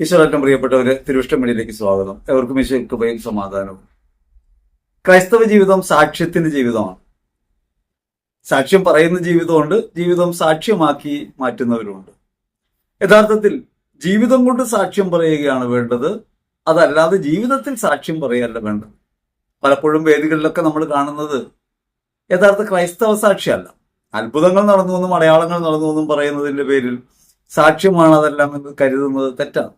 ഈശ്വരറ്റം പ്രിയപ്പെട്ടവര്, തിരുവിഷ്ടമണിയിലേക്ക് സ്വാഗതം. എവർക്കും ഈശ്വര കൃപയും സമാധാനവും. ക്രൈസ്തവ ജീവിതം സാക്ഷ്യത്തിന്റെ ജീവിതമാണ്. സാക്ഷ്യം പറയുന്ന ജീവിതമുണ്ട്, ജീവിതം സാക്ഷ്യമാക്കി മാറ്റുന്നവരുമുണ്ട്. യഥാർത്ഥത്തിൽ ജീവിതം കൊണ്ട് സാക്ഷ്യം പറയുകയാണ് വേണ്ടത്, അതല്ലാതെ ജീവിതത്തിൽ സാക്ഷ്യം പറയുകയല്ല വേണ്ടത്. പലപ്പോഴും വേദികളിലൊക്കെ നമ്മൾ കാണുന്നത് യഥാർത്ഥ ക്രൈസ്തവ സാക്ഷ്യമല്ല. അത്ഭുതങ്ങൾ നടന്നുവെന്നും അടയാളങ്ങൾ നടന്നുവെന്നും പറയുന്നതിന്റെ പേരിൽ സാക്ഷ്യമാണ് അതെല്ലാം എന്ന് കരുതുന്നത് തെറ്റാണ്.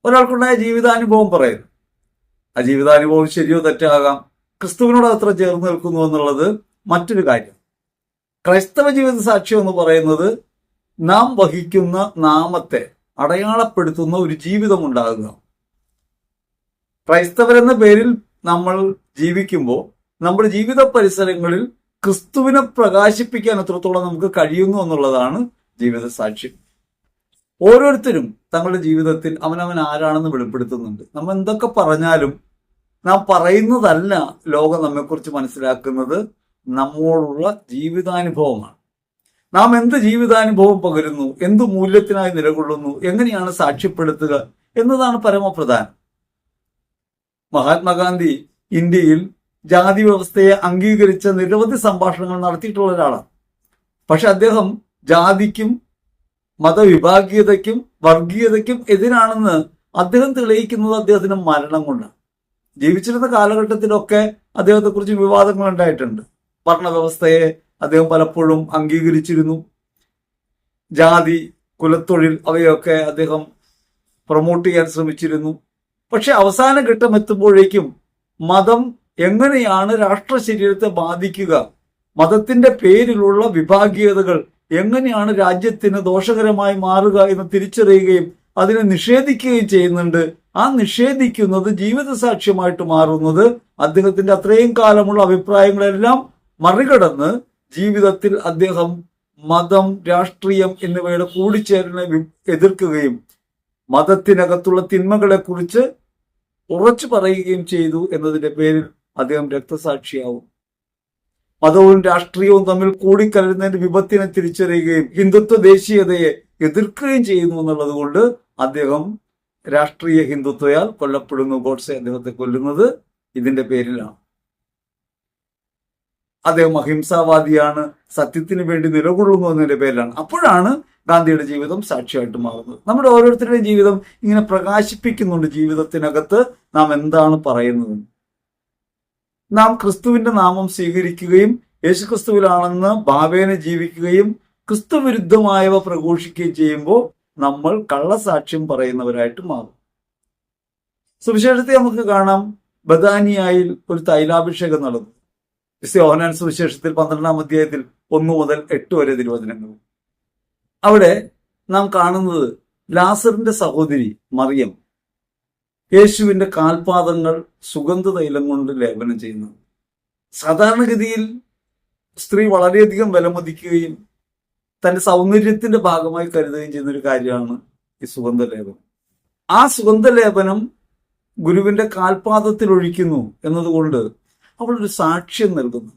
ഒരാൾക്കുണ്ടായ ജീവിതാനുഭവം പറയുന്നു. ആ ജീവിതാനുഭവം ശരിയോ തെറ്റാകാം, ക്രിസ്തുവിനോട് അത്ര ചേർന്ന് നിൽക്കുന്നു എന്നുള്ളത് മറ്റൊരു കാര്യം. ക്രൈസ്തവ ജീവിത സാക്ഷ്യം എന്ന് പറയുന്നത് നാം വഹിക്കുന്ന നാമത്തെ അടയാളപ്പെടുത്തുന്ന ഒരു ജീവിതം ഉണ്ടാകുക. ക്രൈസ്തവരെന്ന പേരിൽ നമ്മൾ ജീവിക്കുമ്പോൾ നമ്മുടെ ജീവിത പരിസരങ്ങളിൽ ക്രിസ്തുവിനെ പ്രകാശിപ്പിക്കാൻ എത്രത്തോളം നമുക്ക് കഴിയുന്നു എന്നുള്ളതാണ് ജീവിത സാക്ഷ്യം. ഓരോരുത്തരും തങ്ങളുടെ ജീവിതത്തിൽ അവനവൻ ആരാണെന്ന് വെളിപ്പെടുത്തുന്നുണ്ട്. നമ്മൾ എന്തൊക്കെ പറഞ്ഞാലും നാം പറയുന്നതല്ല ലോകം നമ്മെക്കുറിച്ച് മനസ്സിലാക്കുന്നത്, നമ്മോടുള്ള ജീവിതാനുഭവമാണ്. നാം എന്ത് ജീവിതാനുഭവം പകരുന്നു, എന്ത് മൂല്യത്തിനായി നിലകൊള്ളുന്നു, എങ്ങനെയാണ് സാക്ഷ്യപ്പെടുത്തുക എന്നതാണ് പരമപ്രധാനം. മഹാത്മാഗാന്ധി ഇന്ത്യയിൽ ജാതി വ്യവസ്ഥയെ അംഗീകരിച്ച നിരവധി സംഭാഷണങ്ങൾ നടത്തിയിട്ടുള്ള ഒരാളാണ്. പക്ഷെ അദ്ദേഹം ജാതിക്കും മതവിഭാഗീയതയ്ക്കും വർഗീയതയ്ക്കും എതിരാണെന്ന് അദ്ദേഹം തെളിയിക്കുന്നത് അദ്ദേഹത്തിന്റെ മരണം കൊണ്ടാണ്. ജീവിച്ചിരുന്ന കാലഘട്ടത്തിലൊക്കെ അദ്ദേഹത്തെക്കുറിച്ച് വിവാദങ്ങൾ ഉണ്ടായിട്ടുണ്ട്. ഭരണവ്യവസ്ഥയെ അദ്ദേഹം പലപ്പോഴും അംഗീകരിച്ചിരുന്നു. ജാതി, കുലത്തൊഴിൽ അവയൊക്കെ അദ്ദേഹം പ്രൊമോട്ട് ചെയ്യാൻ ശ്രമിച്ചിരുന്നു. പക്ഷെ അവസാന ഘട്ടം എത്തുമ്പോഴേക്കും മതം എങ്ങനെയാണ് രാഷ്ട്ര ശരീരത്തെ ബാധിക്കുക, മതത്തിന്റെ പേരിലുള്ള വിഭാഗീയതകൾ എങ്ങനെയാണ് രാജ്യത്തിന് ദോഷകരമായി മാറുക എന്ന് തിരിച്ചറിയുകയും അതിനെ നിഷേധിക്കുകയും ചെയ്യുന്നുണ്ട്. ആ നിഷേധിക്കുന്നത് ജീവിത സാക്ഷ്യമായിട്ട് മാറുന്നത് അദ്ദേഹത്തിന്റെ അത്രയും കാലമുള്ള അഭിപ്രായങ്ങളെല്ലാം മറികടന്ന് ജീവിതത്തിൽ അദ്ദേഹം മതം, രാഷ്ട്രീയം എന്നിവയുടെ കൂടിച്ചേരലിനെ എതിർക്കുകയും മതത്തിനകത്തുള്ള തിന്മകളെ കുറിച്ച് ഉറച്ചു പറയുകയും ചെയ്തു എന്നതിന്റെ പേരിൽ അദ്ദേഹം രക്തസാക്ഷിയാവും. മതവും രാഷ്ട്രീയവും തമ്മിൽ കൂടിക്കലരുന്നതിന്റെ വിപത്തിനെ തിരിച്ചറിയുകയും ഹിന്ദുത്വ ദേശീയതയെ എതിർക്കുകയും ചെയ്യുന്നു എന്നുള്ളത് കൊണ്ട് അദ്ദേഹം രാഷ്ട്രീയ ഹിന്ദുത്വയാൽ കൊല്ലപ്പെടുന്നു. ഗോഡ്സെ അദ്ദേഹത്തെ കൊല്ലുന്നത് ഇതിന്റെ പേരിലാണ്. അദ്ദേഹം അഹിംസാവാദിയാണ്, സത്യത്തിന് വേണ്ടി നിലകൊള്ളുന്നു എന്നതിന്റെ പേരിലാണ്. അപ്പോഴാണ് ഗാന്ധിയുടെ ജീവിതം സാക്ഷിയായിട്ട് മാറുന്നത്. നമ്മുടെ ഓരോരുത്തരുടെയും ജീവിതം ഇങ്ങനെ പ്രകാശിപ്പിക്കുന്നുണ്ട് ജീവിതത്തിനകത്ത് നാം എന്താണ് പറയുന്നത്. നാം ക്രിസ്തുവിന്റെ നാമം സ്വീകരിക്കുകയും യേശുക്രിസ്തുവിലാണെന്ന് ഭാവേന ജീവിക്കുകയും ക്രിസ്തു വിരുദ്ധമായവ പ്രഘോഷിക്കുകയും ചെയ്യുമ്പോൾ നമ്മൾ കള്ളസാക്ഷ്യം പറയുന്നവരായിട്ട് മാറും. സുവിശേഷത്തെ നമുക്ക് കാണാം. ബഥാനിയായിൽ ഒരു തൈലാഭിഷേകം നടന്നു. യോഹന്നാൻ സുവിശേഷത്തിൽ 12-ാം അധ്യായത്തിൽ 1 മുതൽ 8 വരെ തിരുവചനങ്ങൾ. അവിടെ നാം കാണുന്നത് ലാസറിന്റെ സഹോദരി മറിയം യേശുവിന്റെ കാൽപാദങ്ങൾ സുഗന്ധ തൈലം കൊണ്ട് ലേപനം ചെയ്യുന്നു. സാധാരണഗതിയിൽ സ്ത്രീ വളരെയധികം വിലമതിക്കുകയും തന്റെ സൗന്ദര്യത്തിന്റെ ഭാഗമായി കരുതുകയും ചെയ്യുന്ന ഒരു കാര്യമാണ് ഈ സുഗന്ധലേപനം. ആ സുഗന്ധലേപനം ഗുരുവിന്റെ കാൽപാദത്തിൽ ഒഴിക്കുന്നു എന്നതുകൊണ്ട് അവളൊരു സാക്ഷ്യം നൽകുന്നു.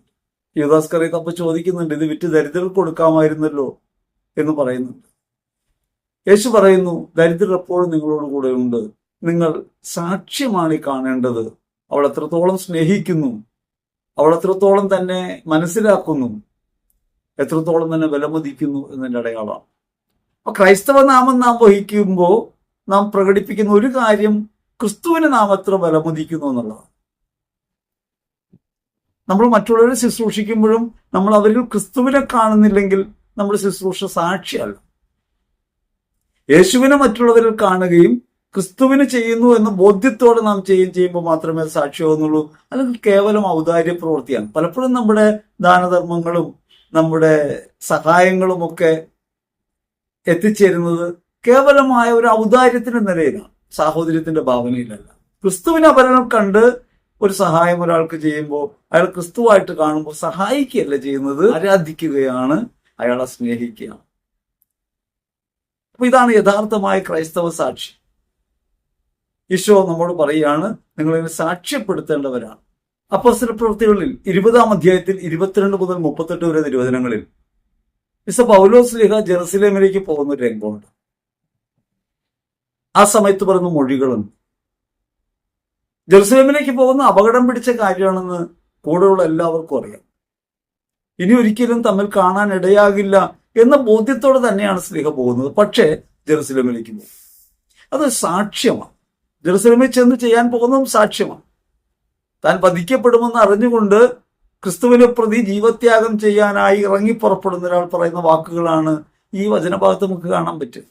യൂദാസ്കറിയത്ത് അപ്പൊ ചോദിക്കുന്നുണ്ട്, ഇത് വിറ്റ് ദരിദ്രർക്ക് കൊടുക്കാമായിരുന്നല്ലോ എന്ന് പറയുന്നുണ്ട്. യേശു പറയുന്നു, ദരിദ്രർ എപ്പോഴും നിങ്ങളോട് കൂടെ ഉണ്ട്. നിങ്ങൾ സാക്ഷ്യമാണ് ഈ കാണേണ്ടത്. അവൾ എത്രത്തോളം സ്നേഹിക്കുന്നു, അവൾ എത്രത്തോളം തന്നെ മനസ്സിലാക്കുന്നു, എത്രത്തോളം തന്നെ വിലമതിക്കുന്നു എന്നതിന്റെ അടയാളമാണ്. അപ്പൊ ക്രൈസ്തവ നാമം നാം വഹിക്കുമ്പോൾ നാം പ്രകടിപ്പിക്കുന്ന ഒരു കാര്യം ക്രിസ്തുവിനെ നാം എത്ര വിലമതിക്കുന്നു എന്നുള്ളതാണ്. നമ്മൾ മറ്റുള്ളവരെ ശുശ്രൂഷിക്കുമ്പോഴും നമ്മൾ അവരിൽ ക്രിസ്തുവിനെ കാണുന്നില്ലെങ്കിൽ നമ്മുടെ ശുശ്രൂഷ സാക്ഷിയല്ല. യേശുവിനെ മറ്റുള്ളവരിൽ കാണുകയും ക്രിസ്തുവിന് ചെയ്യുന്നു എന്ന ബോധ്യത്തോടെ നാം ചെയ്യുമ്പോൾ മാത്രമേ അത് സാക്ഷ്യമാകുന്നുള്ളൂ. അല്ലെങ്കിൽ കേവലം ഔദാര്യ പ്രവൃത്തിയാണ്. പലപ്പോഴും നമ്മുടെ ദാനധർമ്മങ്ങളും നമ്മുടെ സഹായങ്ങളും ഒക്കെ എത്തിച്ചേരുന്നത് കേവലമായ ഒരു ഔദാര്യത്തിന്റെ നിലയിലാണ്, സാഹോദര്യത്തിന്റെ ഭാവനയിലല്ല. ക്രിസ്തുവിനെ അപരനം കണ്ട് ഒരു സഹായം ഒരാൾക്ക് ചെയ്യുമ്പോൾ അയാൾ ക്രിസ്തുവായിട്ട് കാണുമ്പോൾ സഹായിക്കുകയല്ല ചെയ്യുന്നത്, ആരാധിക്കുകയാണ്, അയാളെ സ്നേഹിക്കുകയാണ്. അപ്പൊ ഇതാണ് യഥാർത്ഥമായ ക്രൈസ്തവ സാക്ഷി. ഈശോ നമ്മോട് പറയുകയാണ്, നിങ്ങളിതിനെ സാക്ഷ്യപ്പെടുത്തേണ്ടവരാണ്. അപ്പോസ്തല പ്രവൃത്തികളിൽ 20-ാം അധ്യായത്തിൽ 22 മുതൽ 38 വരെ തിരുവചനങ്ങളിൽ പൗലോസ് ശ്ലീഹ ജെറുസലേമിലേക്ക് പോകുന്ന ഒരു രംഗമുണ്ട്. ആ സമയത്ത് പറയുന്ന മൊഴികളുണ്ട്. ജെറുസലേമിലേക്ക് പോകുന്ന അപകടം പിടിച്ച കാര്യമാണെന്ന് കൂടെയുള്ള എല്ലാവർക്കും അറിയാം. ഇനി ഒരിക്കലും തമ്മിൽ കാണാൻ ഇടയാകില്ല എന്ന ബോധ്യത്തോടെ തന്നെയാണ് സ്ലീഹ പോകുന്നത്. പക്ഷേ ജെറുസലേമിലേക്ക് പോകും. അത് സാക്ഷ്യമാണ്. ജെറുസലേമിൽ ചെന്ന് ചെയ്യാൻ പോകുന്നതും സാക്ഷ്യമാണ്. താൻ വധിക്കപ്പെടുമെന്ന് അറിഞ്ഞുകൊണ്ട് ക്രിസ്തുവിനെ പ്രതി ജീവത്യാഗം ചെയ്യാനായി ഇറങ്ങി പുറപ്പെടുന്ന ഒരാൾ പറയുന്ന വാക്കുകളാണ് ഈ വചനഭാഗത്ത് നമുക്ക് കാണാൻ പറ്റും.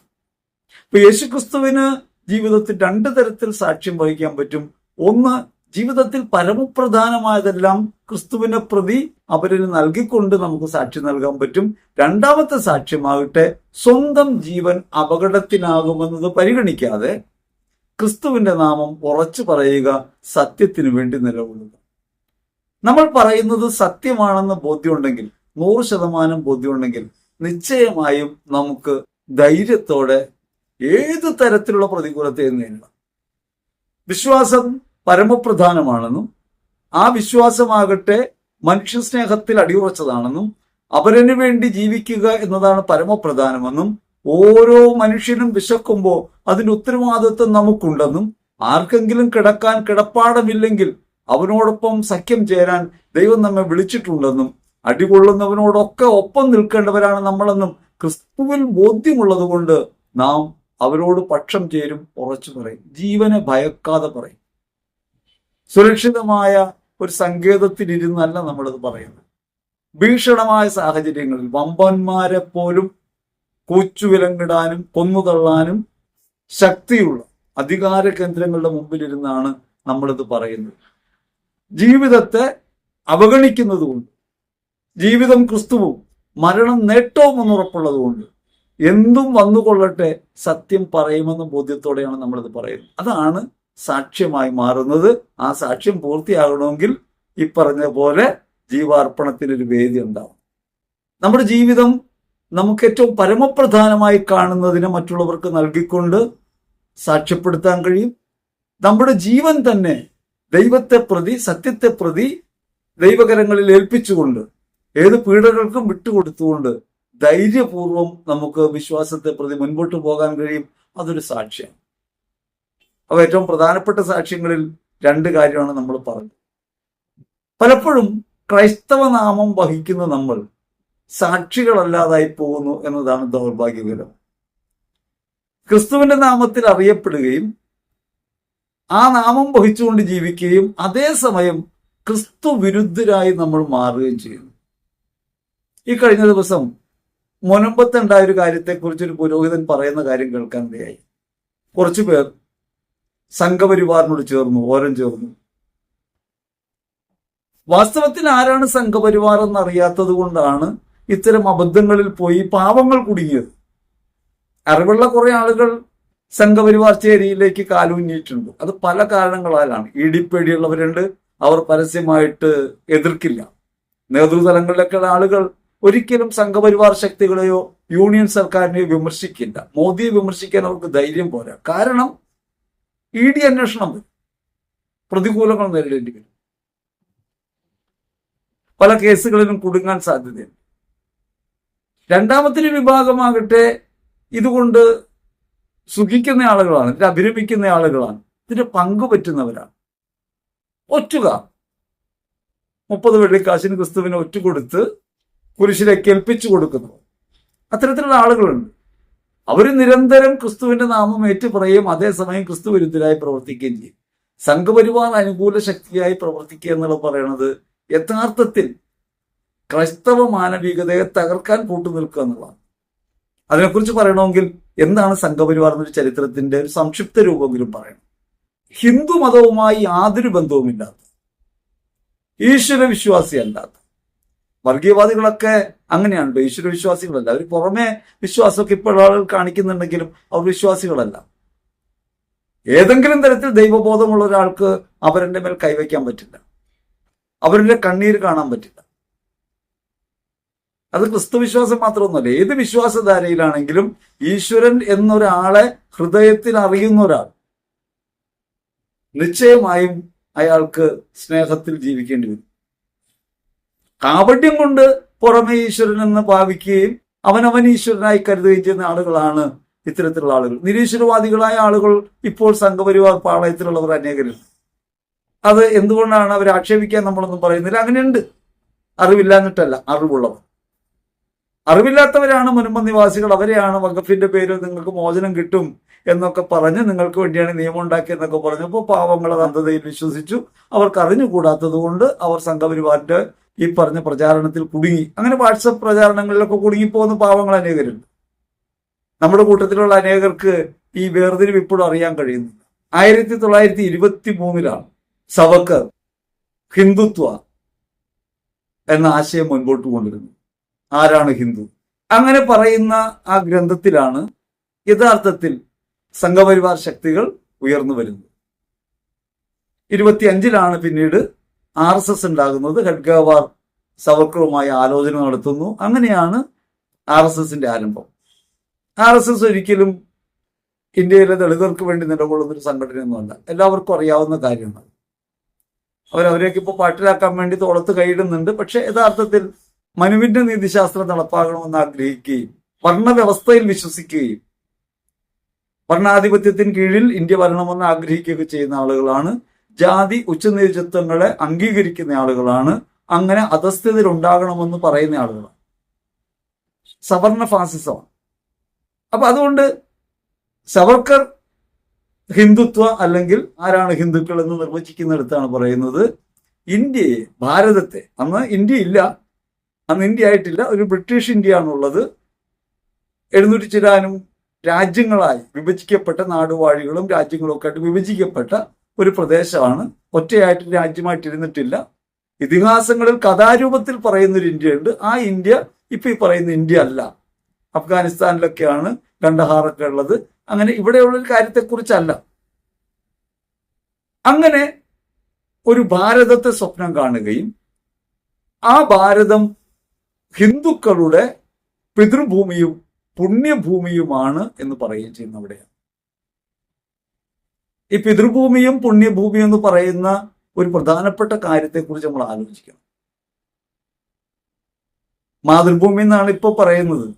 ഇപ്പൊ യേശു ക്രിസ്തുവിന് ജീവിതത്തിൽ രണ്ട് തരത്തിൽ സാക്ഷ്യം വഹിക്കാൻ പറ്റും. ഒന്ന്, ജീവിതത്തിൽ പരമപ്രധാനമായതെല്ലാം ക്രിസ്തുവിനെ പ്രതി അവരിന് നൽകിക്കൊണ്ട് നമുക്ക് സാക്ഷ്യം നൽകാൻ പറ്റും. രണ്ടാമത്തെ സാക്ഷ്യമാകട്ടെ സ്വന്തം ജീവൻ അപകടത്തിനാകുമെന്നത് പരിഗണിക്കാതെ ക്രിസ്തുവിന്റെ നാമം ഉറച്ചു പറയുക, സത്യത്തിനു വേണ്ടി നിലകൊള്ളുക. നമ്മൾ പറയുന്നത് സത്യമാണെന്ന് ബോധ്യമുണ്ടെങ്കിൽ, 100% ബോധ്യമുണ്ടെങ്കിൽ, നിശ്ചയമായും നമുക്ക് ധൈര്യത്തോടെ ഏത് തരത്തിലുള്ള പ്രതികൂലത്തെയും നേരിടാം. വിശ്വാസം പരമപ്രധാനമാണെന്നും ആ വിശ്വാസമാകട്ടെ മനുഷ്യസ്നേഹത്തിൽ അടിയുറച്ചതാണെന്നും അവരനു വേണ്ടി ജീവിക്കുക എന്നതാണ് പരമപ്രധാനമെന്നും ഓരോ മനുഷ്യനും വിശക്കുമ്പോൾ അതിന്റെ ഉത്തരവാദിത്വം നമുക്കുണ്ടെന്നും ആർക്കെങ്കിലും കിടക്കാൻ കിടപ്പാടമില്ലെങ്കിൽ അവനോടൊപ്പം സഖ്യം ചേരാൻ ദൈവം നമ്മെ വിളിച്ചിട്ടുണ്ടെന്നും അടികൊള്ളുന്നവനോടൊക്കെ ഒപ്പം നിൽക്കേണ്ടവരാണ് നമ്മളെന്നും ക്രിസ്തുവിൽ ബോധ്യമുള്ളത് കൊണ്ട് നാം അവരോട് പക്ഷം ചേരും, ഉറച്ചു പറയും, ജീവനെ ഭയക്കാതെ പറയും. സുരക്ഷിതമായ ഒരു സങ്കേതത്തിലിരുന്നല്ല നമ്മളത് പറയുന്നത്. ഭീഷണമായ സാഹചര്യങ്ങളിൽ വമ്പന്മാരെ പോലും കൂച്ചുവിലങ്ങിടാനും കൊന്നുതള്ളാനും ശക്തിയുള്ള അധികാര കേന്ദ്രങ്ങളുടെ മുമ്പിലിരുന്നാണ് നമ്മളിത് പറയുന്നത്. ജീവിതത്തെ അവഗണിക്കുന്നതുകൊണ്ട്, ജീവിതം ക്രിസ്തുവും മരണം നേട്ടവും എന്നുറപ്പുള്ളതുകൊണ്ട് എന്തും വന്നുകൊള്ളട്ടെ സത്യം പറയുമെന്ന ബോധ്യത്തോടെയാണ് നമ്മളിത് പറയുന്നത്. അതാണ് സാക്ഷ്യമായി മാറുന്നത്. ആ സാക്ഷ്യം പൂർത്തിയാകണമെങ്കിൽ ഈ പറഞ്ഞ പോലെ ജീവാർപ്പണത്തിനൊരു വേദി ഉണ്ടാവും. നമ്മുടെ ജീവിതം നമുക്ക് ഏറ്റവും പരമപ്രധാനമായി കാണുന്നതിനെ മറ്റുള്ളവർക്ക് നൽകിക്കൊണ്ട് സാക്ഷ്യപ്പെടുത്താൻ കഴിയും. നമ്മുടെ ജീവൻ തന്നെ ദൈവത്തെ പ്രതി, സത്യത്തെ പ്രതി ദൈവകരങ്ങളിൽ ഏൽപ്പിച്ചുകൊണ്ട് ഏത് പീഡകൾക്കും വിട്ടുകൊടുത്തുകൊണ്ട് ധൈര്യപൂർവം നമുക്ക് വിശ്വാസത്തെ പ്രതി മുൻപോട്ട് പോകാൻ കഴിയും. അതൊരു സാക്ഷ്യം. അവ ഏറ്റവും പ്രധാനപ്പെട്ട സാക്ഷ്യങ്ങളിൽ രണ്ട് കാര്യമാണ് നമ്മൾ പറഞ്ഞത്. പലപ്പോഴും ക്രൈസ്തവ നാമം വഹിക്കുന്ന നമ്മൾ സാക്ഷികളല്ലാതായി പോകുന്നു എന്നതാണ് ദൗർഭാഗ്യകരം. ക്രിസ്തുവിന്റെ നാമത്തിൽ അറിയപ്പെടുകയും ആ നാമം വഹിച്ചുകൊണ്ട് ജീവിക്കുകയും അതേസമയം ക്രിസ്തു വിരുദ്ധരായി നമ്മൾ മാറുകയും ചെയ്യുന്നു. ഈ കഴിഞ്ഞ ദിവസം മുനമ്പത്തുണ്ടായ ഒരു കാര്യത്തെക്കുറിച്ച് ഒരു പുരോഹിതൻ പറയുന്ന കാര്യം കേൾക്കാനിടയായി. കുറച്ചു പേർ സംഘപരിവാറിനോട് ചേർന്നു, ഓരം ചേർന്നു. വാസ്തവത്തിൽ ആരാണ് സംഘപരിവാർ എന്നറിയാത്തത് കൊണ്ടാണ് ഇത്തരം അബദ്ധങ്ങളിൽ പോയി പാവങ്ങൾ കുടുങ്ങിയത്. അറിവുള്ള കുറെ ആളുകൾ സംഘപരിവാർ ചേരിയിലേക്ക് കാലൂന്നിയിട്ടുണ്ട്. അത് പല കാരണങ്ങളാലാണ്. ഇടിപ്പേടിയുള്ളവരുണ്ട്, അവർ പരസ്യമായിട്ട് എതിർക്കില്ല. നേതൃതലങ്ങളിലൊക്കെ ആളുകൾ ഒരിക്കലും സംഘപരിവാർ ശക്തികളെയോ യൂണിയൻ സർക്കാരിനെയോ വിമർശിക്കില്ല. മോദിയെ വിമർശിക്കാൻ അവർക്ക് ധൈര്യം പോരാ. കാരണം ED അന്വേഷണം വരും, പ്രതികൂലങ്ങൾ നേരിടേണ്ടി വരും, പല കേസുകളിലും കുടുങ്ങാൻ സാധ്യതയുണ്ട്. രണ്ടാമത്തെ വിഭാഗമാകട്ടെ ഇതുകൊണ്ട് സുഖിക്കുന്ന ആളുകളാണ്, ഇതിൽ അഭിരമിക്കുന്ന ആളുകളാണ്, ഇതിന്റെ പങ്കു പറ്റുന്നവരാണ്. ഒറ്റുക 30 വെള്ളിക്കാശിന് ക്രിസ്തുവിനെ ഒറ്റുകൊടുത്ത് കുരിശിലേക്ക് ഏൽപ്പിച്ചു കൊടുക്കുന്നു. അത്തരത്തിലുള്ള ആളുകളുണ്ട്. അവർ നിരന്തരം ക്രിസ്തുവിന്റെ നാമം ഏറ്റുപറയുകയും അതേസമയം ക്രിസ്തു വിരുദ്ധരായി പ്രവർത്തിക്കുകയും ചെയ്യും. സംഘപരിവാർ അനുകൂല ശക്തിയായി പ്രവർത്തിക്കുക എന്നുള്ളത് പറയുന്നത് യഥാർത്ഥത്തിൽ ക്രൈസ്തവ മാനവികതയെ തകർക്കാൻ കൂട്ടുനിൽക്കുക എന്നുള്ളതാണ്. അതിനെക്കുറിച്ച് പറയണമെങ്കിൽ എന്താണ് സംഘപരിവാർ എന്നൊരു ചരിത്രത്തിന്റെ ഒരു സംക്ഷിപ്ത രൂപമെങ്കിലും പറയണം. ഹിന്ദു മതവുമായി യാതൊരു ബന്ധവുമില്ലാത്ത, ഈശ്വര വിശ്വാസിയല്ലാത്ത, വർഗീയവാദികളൊക്കെ അങ്ങനെയാണ്. ഈശ്വര വിശ്വാസികളല്ല. അവർ പുറമെ വിശ്വാസമൊക്കെ ഇപ്പോൾ ആളുകൾ കാണിക്കുന്നുണ്ടെങ്കിലും അവർ വിശ്വാസികളല്ല. ഏതെങ്കിലും തരത്തിൽ ദൈവബോധമുള്ള ഒരാൾക്ക് അവരുടെ മേൽ കൈവയ്ക്കാൻ പറ്റില്ല, അവരുടെ കണ്ണീര് കാണാൻ പറ്റില്ല. അത് ക്രിസ്തുവിശ്വാസം മാത്രമൊന്നുമല്ല. ഏത് വിശ്വാസധാരയിലാണെങ്കിലും ഈശ്വരൻ എന്നൊരാളെ ഹൃദയത്തിൽ അറിയുന്ന ഒരാൾ നിശ്ചയമായും അയാൾക്ക് സ്നേഹത്തിൽ ജീവിക്കേണ്ടി വരും. കാപട്യം കൊണ്ട് പുറമെ ഈശ്വരൻ എന്ന് ഭാവിക്കുകയും അവനവൻ ഈശ്വരനായി കരുതുകയും ചെയ്യുന്ന ആളുകളാണ് ഇത്തരത്തിലുള്ള ആളുകൾ. നിരീശ്വരവാദികളായ ആളുകൾ ഇപ്പോൾ സംഘപരിവാർ പാളയത്തിലുള്ളവർ അനേകരുണ്ട്. അത് എന്തുകൊണ്ടാണ് അവർ ആക്ഷേപിക്കാൻ നമ്മളൊന്നും പറയുന്നില്ല. അങ്ങനെയുണ്ട്. അറിവില്ലാഞ്ഞിട്ടല്ല, അറിവുള്ളവർ. അറിവില്ലാത്തവരാണ് മുൻപ് നിവാസികൾ. അവരെയാണ് വഖഫിന്റെ പേരിൽ നിങ്ങൾക്ക് മോചനം കിട്ടും എന്നൊക്കെ പറഞ്ഞ് നിങ്ങൾക്ക് വേണ്ടിയാണ് നിയമം ഉണ്ടാക്കിയെന്നൊക്കെ പറഞ്ഞപ്പോൾ പാവങ്ങൾ അന്ധതയിൽ വിശ്വസിച്ചു. അവർക്ക് അറിഞ്ഞുകൂടാത്തത് കൊണ്ട് അവർ സംഘപരിവാറിന്റെ ഈ പറഞ്ഞ പ്രചാരണത്തിൽ കുടുങ്ങി. അങ്ങനെ വാട്സപ്പ് പ്രചാരണങ്ങളിലൊക്കെ കുടുങ്ങിപ്പോകുന്ന പാവങ്ങൾ അനേകരുണ്ട്. നമ്മുടെ കൂട്ടത്തിലുള്ള അനേകർക്ക് ഈ വേർതിരിവ് ഇപ്പോഴും അറിയാൻ കഴിയുന്നില്ല. 1923 സവർക്കർ ഹിന്ദുത്വ എന്ന ആശയം മുൻപോട്ട് കൊണ്ടിരുന്നു. ആരാണ് ഹിന്ദു? അങ്ങനെ പറയുന്ന ആ ഗ്രന്ഥത്തിലാണ് യഥാർത്ഥത്തിൽ സംഘപരിവാർ ശക്തികൾ ഉയർന്നു വരുന്നത്. 25 പിന്നീട് RSS ഉണ്ടാകുന്നത്. ഖഡ്ഗവാർ സവർക്കറുമായി ആലോചന നടത്തുന്നു. അങ്ങനെയാണ് RSSന്റെ ആരംഭം. RSS ഒരിക്കലും ഇന്ത്യയിലെ ദളിതർക്ക് വേണ്ടി നിലകൊള്ളുന്നൊരു സംഘടനയൊന്നുമല്ല. എല്ലാവർക്കും അറിയാവുന്ന കാര്യമാണ്. അവരവരെയൊക്കെ ഇപ്പോൾ പാട്ടിലാക്കാൻ വേണ്ടി തോളത്ത് കൈയിടുന്നുണ്ട്. പക്ഷെ യഥാർത്ഥത്തിൽ മനുവിന്റെ നീതിശാസ്ത്രം നടപ്പാകണമെന്ന് ആഗ്രഹിക്കുകയും വർണ്ണവ്യവസ്ഥയിൽ വിശ്വസിക്കുകയും വർണ്ണാധിപത്യത്തിന് കീഴിൽ ഇന്ത്യ വരണമെന്ന് ആഗ്രഹിക്കുകയൊക്കെ ചെയ്യുന്ന ആളുകളാണ്. ജാതി ഉച്ചനീചത്വങ്ങളെ അംഗീകരിക്കുന്ന ആളുകളാണ്. അങ്ങനെ അധസ്ഥിതർ ഉണ്ടാകണമെന്ന് പറയുന്ന ആളുകളാണ്. സവർണ ഫാസിസമാണ്. അപ്പൊ അതുകൊണ്ട് സവർക്കർ ഹിന്ദുത്വ അല്ലെങ്കിൽ ആരാണ് ഹിന്ദുക്കൾ എന്ന് നിർവചിക്കുന്നിടത്താണ് പറയുന്നത് ഇന്ത്യയെ, ഭാരതത്തെ, അന്ന് ഇന്ത്യ ഇല്ല, അന്ന് ഇന്ത്യ ആയിട്ടില്ല, ഒരു ബ്രിട്ടീഷ് ഇന്ത്യ ആണുള്ളത്. 700 ചില്ലാനും രാജ്യങ്ങളായി വിഭജിക്കപ്പെട്ട നാടുവാഴികളും രാജ്യങ്ങളും ഒക്കെ ആയിട്ട് വിഭജിക്കപ്പെട്ട ഒരു പ്രദേശമാണ്. ഒറ്റയായിട്ട് രാജ്യമായിട്ടിരുന്നിട്ടില്ല. ഇതിഹാസങ്ങളിൽ കഥാരൂപത്തിൽ പറയുന്നൊരു ഇന്ത്യയുണ്ട്. ആ ഇന്ത്യ ഇപ്പൊ ഈ പറയുന്ന ഇന്ത്യ അല്ല. അഫ്ഗാനിസ്ഥാനിലൊക്കെയാണ് കണ്ടഹാറൊക്കെ ഉള്ളത്. അങ്ങനെ ഇവിടെയുള്ളൊരു കാര്യത്തെക്കുറിച്ചല്ല. അങ്ങനെ ഒരു ഭാരതത്തെ സ്വപ്നം കാണുകയും ആ ഭാരതം ഹിന്ദുക്കളുടെ പിതൃഭൂമിയും പുണ്യഭൂമിയുമാണ് എന്ന് പറയുകയും ചെയ്യുന്ന അവിടെയാണ്. ഈ പിതൃഭൂമിയും പുണ്യഭൂമിയും എന്ന് പറയുന്ന ഒരു പ്രധാനപ്പെട്ട കാര്യത്തെക്കുറിച്ച് നമ്മൾ ആലോചിക്കണം. മാതൃഭൂമി എന്നാണ് ഇപ്പോൾ പറയുന്നത്.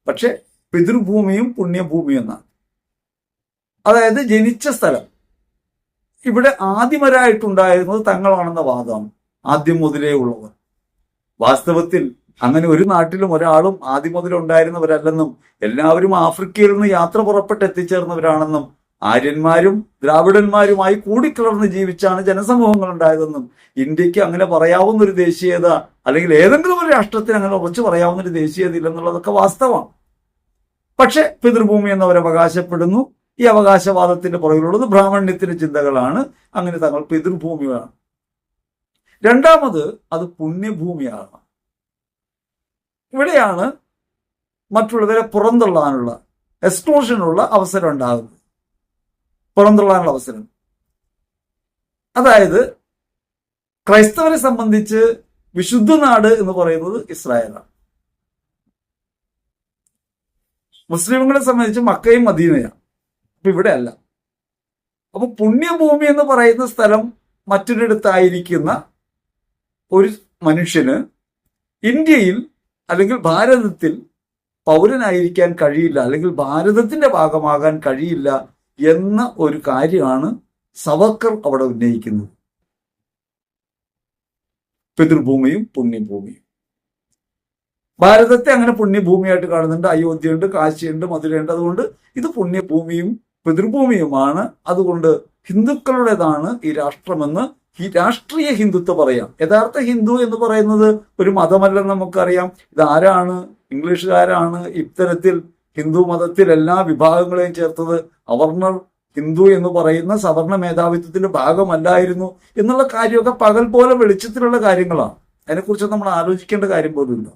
പക്ഷെ പിതൃഭൂമിയും പുണ്യഭൂമിയും എന്നാണ്. അതായത് ജനിച്ച സ്ഥലം. ഇവിടെ ആദിമരായിട്ടുണ്ടായിരുന്നത് തങ്ങളാണെന്ന വാദമാണ് ആദ്യം മുതലേ ഉള്ളവർ. വാസ്തവത്തിൽ അങ്ങനെ ഒരു നാട്ടിലും ഒരാളും ആദ്യം മുതലുണ്ടായിരുന്നവരല്ലെന്നും എല്ലാവരും ആഫ്രിക്കയിൽ നിന്ന് യാത്ര പുറപ്പെട്ട് എത്തിച്ചേർന്നവരാണെന്നും ആര്യന്മാരും ദ്രാവിഡന്മാരുമായി കൂടിക്കിളർന്ന് ജീവിച്ചാണ് ജനസമൂഹങ്ങൾ ഉണ്ടായതെന്നും ഇന്ത്യക്ക് അങ്ങനെ പറയാവുന്ന ഒരു ദേശീയത അല്ലെങ്കിൽ ഏതെങ്കിലും ഒരു രാഷ്ട്രത്തിന് അങ്ങനെ ഉറച്ചു പറയാവുന്ന ഒരു ദേശീയത ഇല്ലെന്നുള്ളതൊക്കെ വാസ്തവമാണ്. പക്ഷെ പിതൃഭൂമി എന്നവർ അവകാശപ്പെടുന്നു. ഈ അവകാശവാദത്തിന്റെ പുറകിലുള്ളത് ബ്രാഹ്മണ്യത്തിന്റെ ചിന്തകളാണ്. അങ്ങനെ തങ്ങൾ പിതൃഭൂമിയാണ്. രണ്ടാമത് അത് പുണ്യഭൂമിയാണ്. ഇവിടെയാണ് മറ്റുള്ളവരെ പുറന്തള്ളാനുള്ള എക്സ്ക്ലൂഷനുള്ള അവസരം ഉണ്ടാകുന്നത്. പുറന്തള്ളാനുള്ള അവസരം. അതായത് ക്രൈസ്തവരെ സംബന്ധിച്ച് വിശുദ്ധ നാട് എന്ന് പറയുന്നത് ഇസ്രായേലാണ്. മുസ്ലിങ്ങളെ സംബന്ധിച്ച് മക്കയും മദീനയാണ്. അപ്പൊ ഇവിടെ അല്ല. അപ്പൊ പുണ്യഭൂമി എന്ന് പറയുന്ന സ്ഥലം മറ്റൊരിടത്തായിരിക്കുന്ന ഒരു മനുഷ്യന് ഇന്ത്യയിൽ അല്ലെങ്കിൽ ഭാരതത്തിൽ പൗരനായിരിക്കാൻ കഴിയില്ല, അല്ലെങ്കിൽ ഭാരതത്തിന്റെ ഭാഗമാകാൻ കഴിയില്ല എന്ന ഒരു കാര്യമാണ് സവർക്കർ അവിടെ ഉന്നയിക്കുന്നത്. പിതൃഭൂമിയും പുണ്യഭൂമിയും. ഭാരതത്തെ അങ്ങനെ പുണ്യഭൂമിയായിട്ട് കാണുന്നുണ്ട്. അയോധ്യയുണ്ട്, കാശിയുണ്ട്, മധുരയുണ്ട്. അതുകൊണ്ട് ഇത് പുണ്യഭൂമിയും പിതൃഭൂമിയുമാണ്. അതുകൊണ്ട് ഹിന്ദുക്കളുടേതാണ് ഈ രാഷ്ട്രമെന്ന് ഈ രാഷ്ട്രീയ ഹിന്ദുത്വം പറയാം. യഥാർത്ഥ ഹിന്ദു എന്ന് പറയുന്നത് ഒരു മതമല്ലെന്ന് നമുക്കറിയാം. ഇതാരാണ്? ഇംഗ്ലീഷുകാരാണ് ഇത്തരത്തിൽ ഹിന്ദു മതത്തിൽ എല്ലാ വിഭാഗങ്ങളെയും ചേർത്തത്. അവർണർ ഹിന്ദു എന്ന് പറയുന്ന സവർണ മേധാവിത്വത്തിന്റെ ഭാഗമല്ലായിരുന്നു എന്നുള്ള കാര്യമൊക്കെ പകൽ പോലെ വെളിച്ചത്തിലുള്ള കാര്യങ്ങളാണ്. അതിനെക്കുറിച്ച് നമ്മൾ ആലോചിക്കേണ്ട കാര്യം പോലുമില്ല.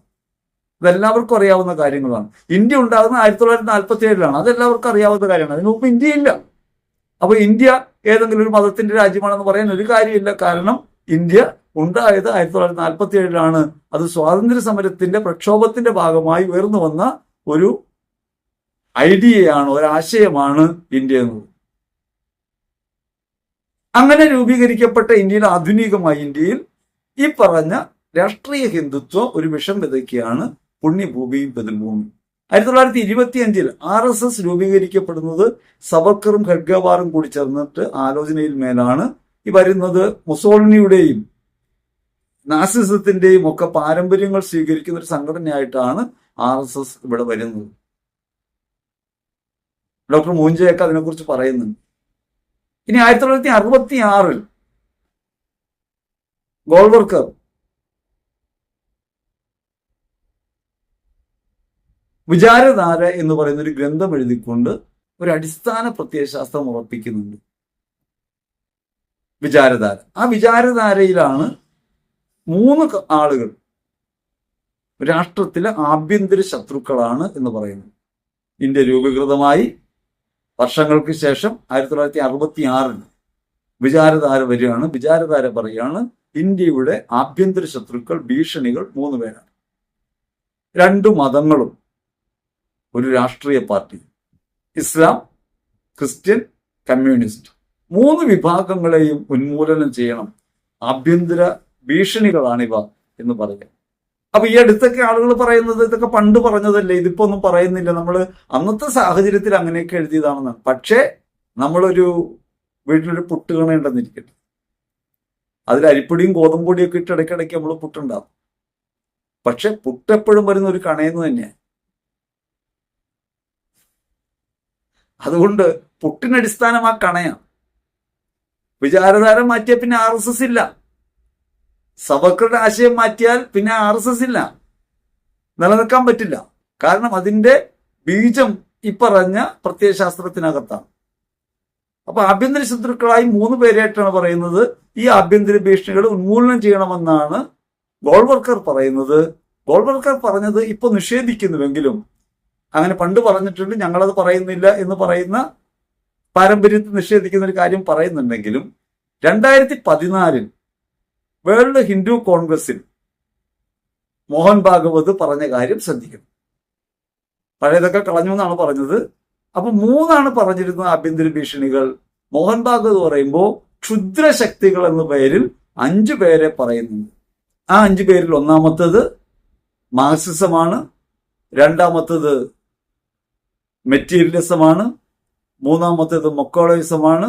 ഇതെല്ലാവർക്കും അറിയാവുന്ന കാര്യങ്ങളാണ്. ഇന്ത്യ ഉണ്ടാകുന്നത് 1947 അതെല്ലാവർക്കും അറിയാവുന്ന കാര്യമാണ്. അതിന് മുമ്പ് ഇന്ത്യ ഇല്ല. അപ്പൊ ഇന്ത്യ ഏതെങ്കിലും ഒരു മതത്തിന്റെ രാജ്യമാണെന്ന് പറയാൻ ഒരു കാര്യമില്ല. കാരണം ഇന്ത്യ ഉണ്ടായത് 1947 അത് സ്വാതന്ത്ര്യ സമരത്തിന്റെ പ്രക്ഷോഭത്തിന്റെ ഭാഗമായി ഉയർന്നു വന്ന ഒരു ഐഡിയയാണ്, ഒരാശയമാണ് ഇന്ത്യ എന്നത്. അങ്ങനെ രൂപീകരിക്കപ്പെട്ട ഇന്ത്യയിൽ, ആധുനികമായ ഇന്ത്യയിൽ ഈ പറഞ്ഞ രാഷ്ട്രീയ ഹിന്ദുത്വം ഒരു വിഷം വിതയ്ക്കുകയാണ് പുണ്യഭൂമിയും പിതൃഭൂമിയും. 1925 RSS രൂപീകരിക്കപ്പെടുന്നത് സവർക്കറും ഖഡ്ഗവാറും കൂടി ചേർന്നിട്ട് ആലോചനയിൽ മേലാണ് ഈ വരുന്നത്. മുസോളിനിയുടെയും നാസിസത്തിന്റെയും ഒക്കെ പാരമ്പര്യങ്ങൾ സ്വീകരിക്കുന്ന ഒരു സംഘടനയായിട്ടാണ് RSS ഇവിടെ വരുന്നത്. ഡോക്ടർ മൂഞ്ചയൊക്കെ അതിനെക്കുറിച്ച് പറയുന്നുണ്ട്. ഇനി 1966 ഗോൾവർക്കർ വിചാരധാര എന്ന് പറയുന്ന ഒരു ഗ്രന്ഥം എഴുതിക്കൊണ്ട് ഒരു അടിസ്ഥാന പ്രത്യയശാസ്ത്രം ഉറപ്പിക്കുന്നുണ്ട്. വിചാരധാര. ആ വിചാരധാരയിലാണ് 3 ആളുകൾ രാഷ്ട്രത്തിലെ ആഭ്യന്തര ശത്രുക്കളാണ് എന്ന് പറയുന്നത്. ഇന്ത്യ രൂപീകൃതമായി വർഷങ്ങൾക്ക് ശേഷം 1966 വിചാരധാര വരികയാണ്. വിചാരധാര പറയുകയാണ് ഇന്ത്യയുടെ ആഭ്യന്തര ശത്രുക്കൾ, ഭീഷണികൾ 3 പേരാണ്. 2 മതങ്ങളും ഒരു രാഷ്ട്രീയ പാർട്ടി, ഇസ്ലാം, ക്രിസ്ത്യൻ, കമ്മ്യൂണിസ്റ്റ്, 3 വിഭാഗങ്ങളെയും ഉന്മൂലനം ചെയ്യണം. ആഭ്യന്തര ഭീഷണികളാണിവ എന്ന് പറയുക. അപ്പൊ ഈ അടുത്തൊക്കെ ആളുകൾ പറയുന്നത് ഇതൊക്കെ പണ്ട് പറഞ്ഞതല്ലേ, ഇതിപ്പോ ഒന്നും പറയുന്നില്ല, നമ്മൾ അന്നത്തെ സാഹചര്യത്തിൽ അങ്ങനെയൊക്കെ എഴുതിയതാണെന്നാണ്. പക്ഷേ നമ്മളൊരു വീട്ടിലൊരു പുട്ട് കണയുണ്ടെന്നിരിക്കട്ടെ, അതിൽ അരിപ്പൊടിയും ഗോതമ്പൊടിയും ഒക്കെ ഇട്ട് ഇടയ്ക്കിടയ്ക്ക് നമ്മൾ പുട്ടുണ്ടാവും. പക്ഷെ പുട്ടെപ്പോഴും വരുന്ന ഒരു കണയെന്ന് തന്നെയാണ്. അതുകൊണ്ട് പുട്ടിനടിസ്ഥാനം ആ കണയാണ്. വിചാരധാര മാറ്റിയാൽ പിന്നെ RSS ഇല്ല. സവർക്കറുടെ ആശയം മാറ്റിയാൽ പിന്നെ RSS ഇല്ല, നിലനിൽക്കാൻ പറ്റില്ല. കാരണം അതിന്റെ ബീജം ഈ പറഞ്ഞ പ്രത്യയശാസ്ത്രത്തിനകത്താണ്. അപ്പൊ ആഭ്യന്തര ശത്രുക്കളായി 3 പേരായിട്ടാണ് പറയുന്നത്. ഈ ആഭ്യന്തര ഭീഷണികൾ ഉന്മൂലനം ചെയ്യണമെന്നാണ് ഗോൾവർക്കർ പറയുന്നത്. ഗോൾവർക്കർ പറഞ്ഞത് ഇപ്പൊ നിഷേധിക്കുന്നുവെങ്കിലും, അങ്ങനെ പണ്ട് പറഞ്ഞിട്ടുണ്ട്, ഞങ്ങളത് പറയുന്നില്ല എന്ന് പറയുന്ന പാരമ്പര്യത്തെ നിഷേധിക്കുന്ന ഒരു കാര്യം പറയുന്നുണ്ടെങ്കിലും 2014 വേൾഡ് ഹിന്ദു കോൺഗ്രസിൽ മോഹൻ ഭാഗവത് പറഞ്ഞ കാര്യം ശ്രദ്ധിക്കണം. പഴയതൊക്കെ കളഞ്ഞു എന്നാണ് പറഞ്ഞത്. അപ്പൊ 3 പറഞ്ഞിരുന്നത് ആഭ്യന്തര ഭീഷണികൾ. മോഹൻ ഭാഗവത് പറയുമ്പോൾ ക്ഷുദ്രശക്തികൾ എന്ന പേരിൽ 5 പേരെ പറയുന്നുണ്ട്. ആ 5 പേരിൽ ഒന്നാമത്തേത് മാർക്സിസമാണ്, രണ്ടാമത്തേത് മെറ്റീരിയലിസമാണ്, മൂന്നാമത്തേത് മൊക്കോളയിസമാണ്,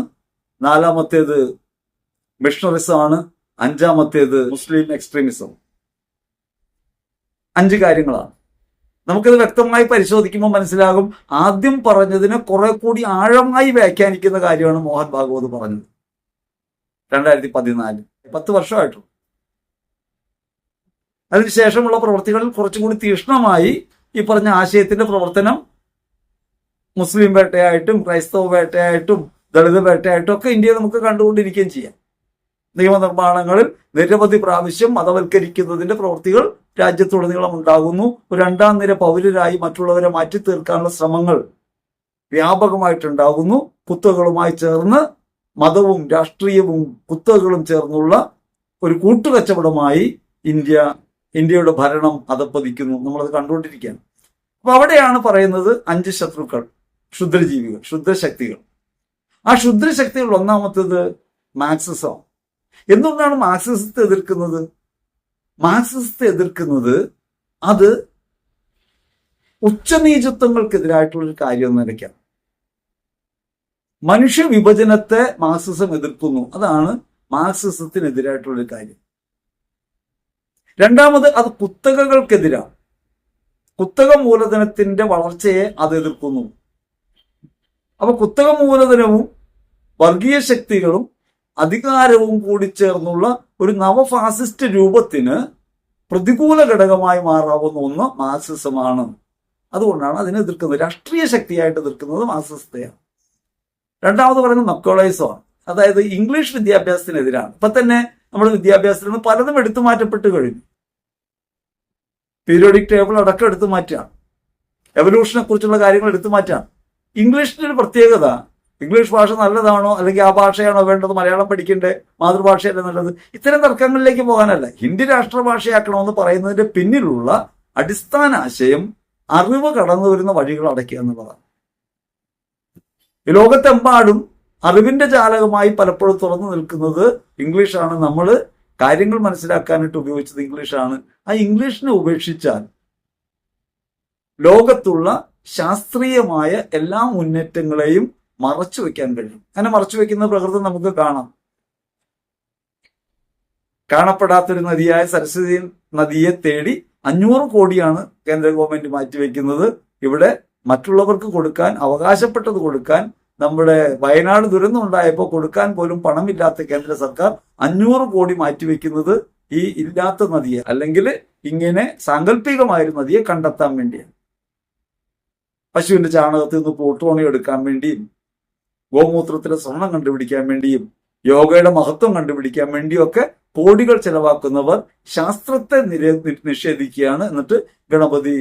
നാലാമത്തേത് മിഷണറിസമാണ്, 5ാമത്തേത് മുസ്ലിം എക്സ്ട്രീമിസം. 5 കാര്യങ്ങളാണ്. നമുക്കിത് വ്യക്തമായി പരിശോധിക്കുമ്പോൾ മനസ്സിലാകും, ആദ്യം പറഞ്ഞതിനെ കുറെ കൂടി ആഴമായി വ്യാഖ്യാനിക്കുന്ന കാര്യമാണ് മോഹൻ ഭാഗവത് പറഞ്ഞത്. 2014, 10 വർഷമായിട്ടു. അതിനുശേഷമുള്ള പ്രവൃത്തികളിൽ കുറച്ചും കൂടി തീക്ഷ്ണമായി ഈ പറഞ്ഞ ആശയത്തിന്റെ പ്രവർത്തനം മുസ്ലിം വേട്ടയായിട്ടും ക്രൈസ്തവ വേട്ടയായിട്ടും ദളിത് വേട്ടയായിട്ടും ഒക്കെ ഇന്ത്യയെ നമുക്ക് കണ്ടുകൊണ്ടിരിക്കുകയും ചെയ്യാം. നിയമനിർമ്മാണങ്ങളിൽ നിരവധി പ്രാവശ്യം മതവൽക്കരിക്കുന്നതിന്റെ പ്രവൃത്തികൾ രാജ്യത്തുടനീളം ഉണ്ടാകുന്നു. ഒരു 2ാം നിര പൗരരായി മറ്റുള്ളവരെ മാറ്റി തീർക്കാനുള്ള ശ്രമങ്ങൾ വ്യാപകമായിട്ടുണ്ടാകുന്നു. കുത്തകളുമായി ചേർന്ന് മതവും രാഷ്ട്രീയവും കുത്തകളും ചേർന്നുള്ള ഒരു കൂട്ടുകച്ചവടമായി ഇന്ത്യയുടെ ഭരണം അധപ്പതിക്കുന്നു. നമ്മളത് കണ്ടുകൊണ്ടിരിക്കുകയാണ്. അപ്പൊ അവിടെയാണ് പറയുന്നത് 5 ശത്രുക്കൾ, ക്ഷുദ്രജീവികൾ, ക്ഷുദ്രശക്തികൾ. ആ ക്ഷുദ്രശക്തികൾ ഒന്നാമത്തേത് മാർക്സിസം. എന്തുകൊണ്ടാണ് മാർക്സിസത്തെ എതിർക്കുന്നത്? മാർക്സിസത്തെ എതിർക്കുന്നത് അത് ഉച്ചനീചത്വങ്ങൾക്കെതിരായിട്ടുള്ളൊരു കാര്യം എന്ന നിലയ്ക്കാണ്. മനുഷ്യ വിഭജനത്തെ മാർക്സിസം എതിർക്കുന്നു. അതാണ് മാർക്സിസത്തിനെതിരായിട്ടുള്ളൊരു കാര്യം. രണ്ടാമത് അത് കുത്തകകൾക്കെതിരാണ്. കുത്തക മൂലധനത്തിന്റെ വളർച്ചയെ അത് എതിർക്കുന്നു. അപ്പൊ കുത്തക മൂലധനവും വർഗീയ ശക്തികളും അധികാരവും കൂടി ചേർന്നുള്ള ഒരു നവഫാസിസ്റ്റ് രൂപത്തിന് പ്രതികൂല ഘടകമായി മാറാവുന്ന ഒന്ന് മാർക്സിസമാണ്. അതുകൊണ്ടാണ് അതിനെ എതിർക്കുന്നത്. രാഷ്ട്രീയ ശക്തിയായിട്ട് എതിർക്കുന്നത് മാർക്സിസത്തെയാണ്. രണ്ടാമത് പറയുന്നത് മക്കോളൈസമാണ്. അതായത് ഇംഗ്ലീഷ് വിദ്യാഭ്യാസത്തിനെതിരാണ്. ഇപ്പൊ തന്നെ നമ്മുടെ വിദ്യാഭ്യാസത്തിൽ നിന്ന് പലതും എടുത്തു മാറ്റപ്പെട്ട് കഴിഞ്ഞു. പീരിയോഡിക് ടേബിൾ അടക്കം എടുത്തു മാറ്റാണ്. എവല്യൂഷനെ കുറിച്ചുള്ള കാര്യങ്ങൾ എടുത്തു മാറ്റാണ്. ഇംഗ്ലീഷിന്റെ ഒരു പ്രത്യേകത, ഇംഗ്ലീഷ് ഭാഷ നല്ലതാണോ അല്ലെങ്കിൽ ആ ഭാഷയാണോ വേണ്ടത്, മലയാളം പഠിക്കേണ്ടേ, മാതൃഭാഷയല്ല നല്ലത്, ഇത്തരം തർക്കങ്ങളിലേക്ക് പോകാനല്ല. ഹിന്ദി രാഷ്ട്രഭാഷയാക്കണമെന്ന് പറയുന്നതിന്റെ പിന്നിലുള്ള അടിസ്ഥാന ആശയം അറിവ് കടന്നു വരുന്ന വഴികൾ അടയ്ക്കുക എന്നുള്ളതാണ്. ഈ ലോകത്തെമ്പാടും അറിവിന്റെ ജാലകമായി പലപ്പോഴും തുറന്നു നിൽക്കുന്നത് ഇംഗ്ലീഷാണ്. നമ്മൾ കാര്യങ്ങൾ മനസ്സിലാക്കാനായിട്ട് ഉപയോഗിച്ചത് ഇംഗ്ലീഷാണ്. ആ ഇംഗ്ലീഷിനെ ഉപേക്ഷിച്ചാൽ ലോകത്തുള്ള ശാസ്ത്രീയമായ എല്ലാ മുന്നേറ്റങ്ങളെയും മറച്ചു വെക്കാൻ കഴിയും. അങ്ങനെ മറച്ചു വെക്കുന്ന പ്രകൃതി നമുക്ക് കാണാം. കാണപ്പെടാത്തൊരു നദിയായ സരസ്വതി നദിയെ തേടി 500 കോടിയാണ് കേന്ദ്ര ഗവൺമെന്റ് മാറ്റിവെക്കുന്നത്. ഇവിടെ മറ്റുള്ളവർക്ക് കൊടുക്കാൻ, അവകാശപ്പെട്ടത് കൊടുക്കാൻ, നമ്മുടെ വയനാട് ദുരന്തം ഉണ്ടായപ്പോൾ കൊടുക്കാൻ പോലും പണമില്ലാത്ത കേന്ദ്ര സർക്കാർ 500 കോടി മാറ്റിവെക്കുന്നത് ഈ ഇല്ലാത്ത നദിയെ, അല്ലെങ്കിൽ ഇങ്ങനെ സാങ്കല്പികമായൊരു നദിയെ കണ്ടെത്താൻ വേണ്ടിയാണ്. പശുവിന്റെ ചാണകത്തിൽ നിന്ന് പ്ലൂട്ടോണിയം എടുക്കാൻ വേണ്ടിയും, ഗോമൂത്രത്തിലെ സ്വർണം കണ്ടുപിടിക്കാൻ വേണ്ടിയും, യോഗയുടെ മഹത്വം കണ്ടുപിടിക്കാൻ വേണ്ടിയും ഒക്കെ കോടികൾ ചെലവാക്കുന്നവർ ശാസ്ത്രത്തെ നിഷേധിക്കുകയാണ്. എന്നിട്ട് ഗണപതി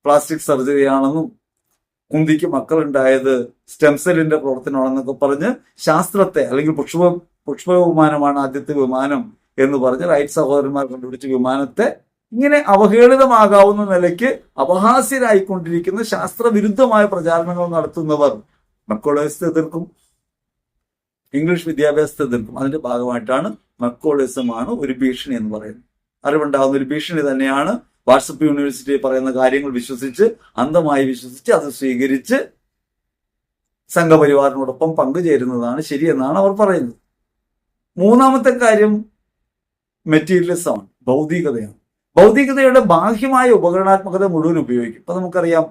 പ്ലാസ്റ്റിക് സർജറി ആണെന്നും കുന്തിക്ക് മക്കളുണ്ടായത് സ്റ്റെംസെല്ലിന്റെ പ്രവർത്തനമാണെന്നൊക്കെ പറഞ്ഞ് ശാസ്ത്രത്തെ, അല്ലെങ്കിൽ പുഷ്പ വിമാനമാണ് ആദ്യത്തെ വിമാനം എന്ന് പറഞ്ഞ് റൈറ്റ് സഹോദരന്മാർ കണ്ടുപിടിച്ച വിമാനത്തെ ഇങ്ങനെ അവഹേളിതമാകാവുന്ന നിലയ്ക്ക് അപഹാസ്യരായിക്കൊണ്ടിരിക്കുന്ന ശാസ്ത്രവിരുദ്ധമായ പ്രചാരണങ്ങൾ നടത്തുന്നവർ മക്കോളേഴ്സിനെ എതിർക്കും, ഇംഗ്ലീഷ് വിദ്യാഭ്യാസത്തെ എതിർക്കും. അതിന്റെ ഭാഗമായിട്ടാണ് മക്കോളിസമാണ് ഒരു ഭീഷണി എന്ന് പറയുന്നത്. അറിവുണ്ടാകുന്ന ഒരു ഭീഷണി തന്നെയാണ് വാട്സപ്പ് യൂണിവേഴ്സിറ്റി പറയുന്ന കാര്യങ്ങൾ വിശ്വസിച്ച്, അന്ധമായി വിശ്വസിച്ച്, അത് സ്വീകരിച്ച് സംഘപരിവാറിനോടൊപ്പം പങ്കുചേരുന്നതാണ് ശരിയെന്നാണ് അവർ പറയുന്നത്. മൂന്നാമത്തെ കാര്യം മെറ്റീരിയലിസമാണ്, ഭൗതികതയാണ്. ഭൗതികതയുടെ ബാഹ്യമായ ഉപകരണാത്മകത മുഴുവൻ ഉപയോഗിക്കും. ഇപ്പൊ നമുക്കറിയാം,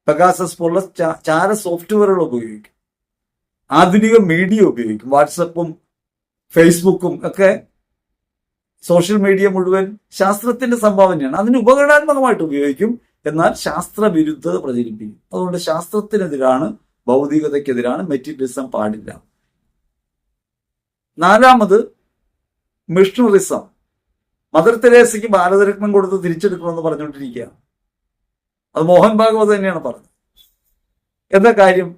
പെഗാസസ് പോലുള്ള ചാര സോഫ്റ്റ്വെയറുകൾ ഉപയോഗിക്കും, ആധുനിക മീഡിയ ഉപയോഗിക്കും. വാട്സപ്പും ഫേസ്ബുക്കും ഒക്കെ സോഷ്യൽ മീഡിയ മുഴുവൻ ശാസ്ത്രത്തിന്റെ സംഭാവനയാണ്. അതിന് ഉപകരണാത്മകമായിട്ട് ഉപയോഗിക്കും, എന്നാൽ ശാസ്ത്രവിരുദ്ധത പ്രചരിപ്പിക്കും. അതുകൊണ്ട് ശാസ്ത്രത്തിനെതിരാണ്, ഭൗതികതയ്ക്കെതിരാണ്. മെറ്റീരിയലിസം പാടില്ല. നാലാമത് മിഷണറിസം. മദർ തെരേസയ്ക്ക് ഭാരതരത്നം കൊടുത്ത് തിരിച്ചെടുക്കണമെന്ന് പറഞ്ഞുകൊണ്ടിരിക്കുകയാണ്. അത് മോഹൻ ഭാഗവത് തന്നെയാണ് പറഞ്ഞത്. എന്താ കാര്യം?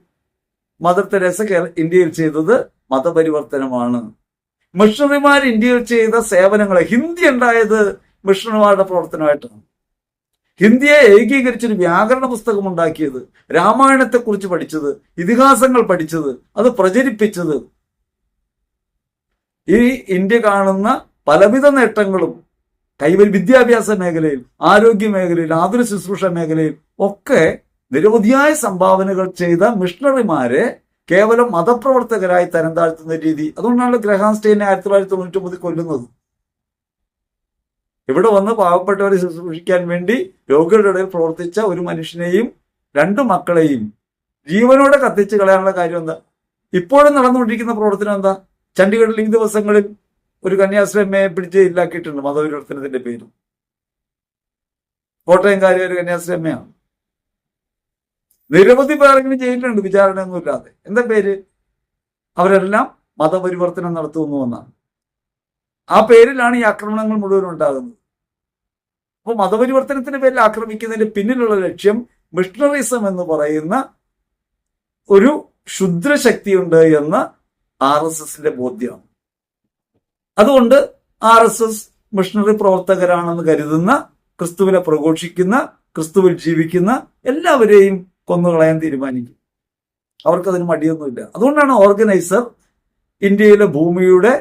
മദർ തെരേസ ഇന്ത്യയിൽ ചെയ്തത് മതപരിവർത്തനമാണ്. മിഷണറിമാർ ഇന്ത്യയിൽ ചെയ്ത സേവനങ്ങളെ, ഹിന്ദി ഉണ്ടായത് മിഷണറിമാരുടെ പ്രവർത്തനമായിട്ടാണ്. ഹിന്ദിയെ ഏകീകരിച്ചൊരു വ്യാകരണ പുസ്തകം ഉണ്ടാക്കിയത്, രാമായണത്തെക്കുറിച്ച് പഠിച്ചത്, ഇതിഹാസങ്ങൾ പഠിച്ചത്, അത് പ്രചരിപ്പിച്ചത്, ഈ ഇന്ത്യ കാണുന്ന പലവിധ നേട്ടങ്ങളും വിദ്യാഭ്യാസ മേഖലയിൽ, ആരോഗ്യ മേഖലയിൽ, ആതുര ശുശ്രൂഷ മേഖലയിൽ ഒക്കെ നിരവധിയായ സംഭാവനകൾ ചെയ്ത മിഷണറിമാരെ കേവലം മതപ്രവർത്തകരായി തരം താഴ്ത്തുന്ന രീതി. അതുകൊണ്ടാണ് ഗ്രഹാം സ്റ്റെയിനെ 1999 കൊല്ലുന്നത്. ഇവിടെ വന്ന് പാവപ്പെട്ടവരെ ശുശ്രൂഷിക്കാൻ വേണ്ടി രോഗികളുടെ ഇടയിൽ പ്രവർത്തിച്ച ഒരു മനുഷ്യനെയും 2 മക്കളെയും ജീവനോടെ കത്തിച്ച് കളയാനുള്ള കാര്യം എന്താ? ഇപ്പോഴും നടന്നുകൊണ്ടിരിക്കുന്ന പ്രവർത്തനം എന്താ? ചണ്ഡീഗഡിൽ ഈ ദിവസങ്ങളിൽ ഒരു കന്യാസ്ത്രീയമ്മയെ പിടിച്ച് ഇല്ലാക്കിയിട്ടുണ്ട് മതപരിവർത്തനത്തിന്റെ പേരിൽ. കോട്ടയംകാരി ഒരു കന്യാസ്ത്രീയമ്മയാണ്. നിരവധി പേരെങ്കിലും ചെയ്തിട്ടുണ്ട് വിചാരണയൊന്നുമില്ലാതെ. എന്താ പേര്? അവരെല്ലാം മതപരിവർത്തനം നടത്തുന്നു എന്നാണ്. ആ പേരിലാണ് ഈ ആക്രമണങ്ങൾ മുഴുവൻ ഉണ്ടാകുന്നത്. അപ്പോൾ മതപരിവർത്തനത്തിന്റെ പേരിൽ ആക്രമിക്കുന്നതിന്റെ പിന്നിലുള്ള ലക്ഷ്യം മിഷണറിസം എന്ന് പറയുന്ന ഒരു ക്ഷുദ്രശക്തിയുണ്ട് എന്ന് RSSന്റെ ബോധ്യമാണ്. അതുകൊണ്ട് RSS മിഷണറി പ്രവർത്തകരാണെന്ന് കരുതുന്ന, ക്രിസ്തുവിനെ പ്രഘോഷിക്കുന്ന, ക്രിസ്തുവിൽ ജീവിക്കുന്ന എല്ലാവരെയും കൊന്നുകളയാൻ തീരുമാനിക്കും. അവർക്കതിന് മടിയൊന്നുമില്ല. അതുകൊണ്ടാണ് ഓർഗനൈസർ ഇന്ത്യയിലെ ഭൂമിയുടെ,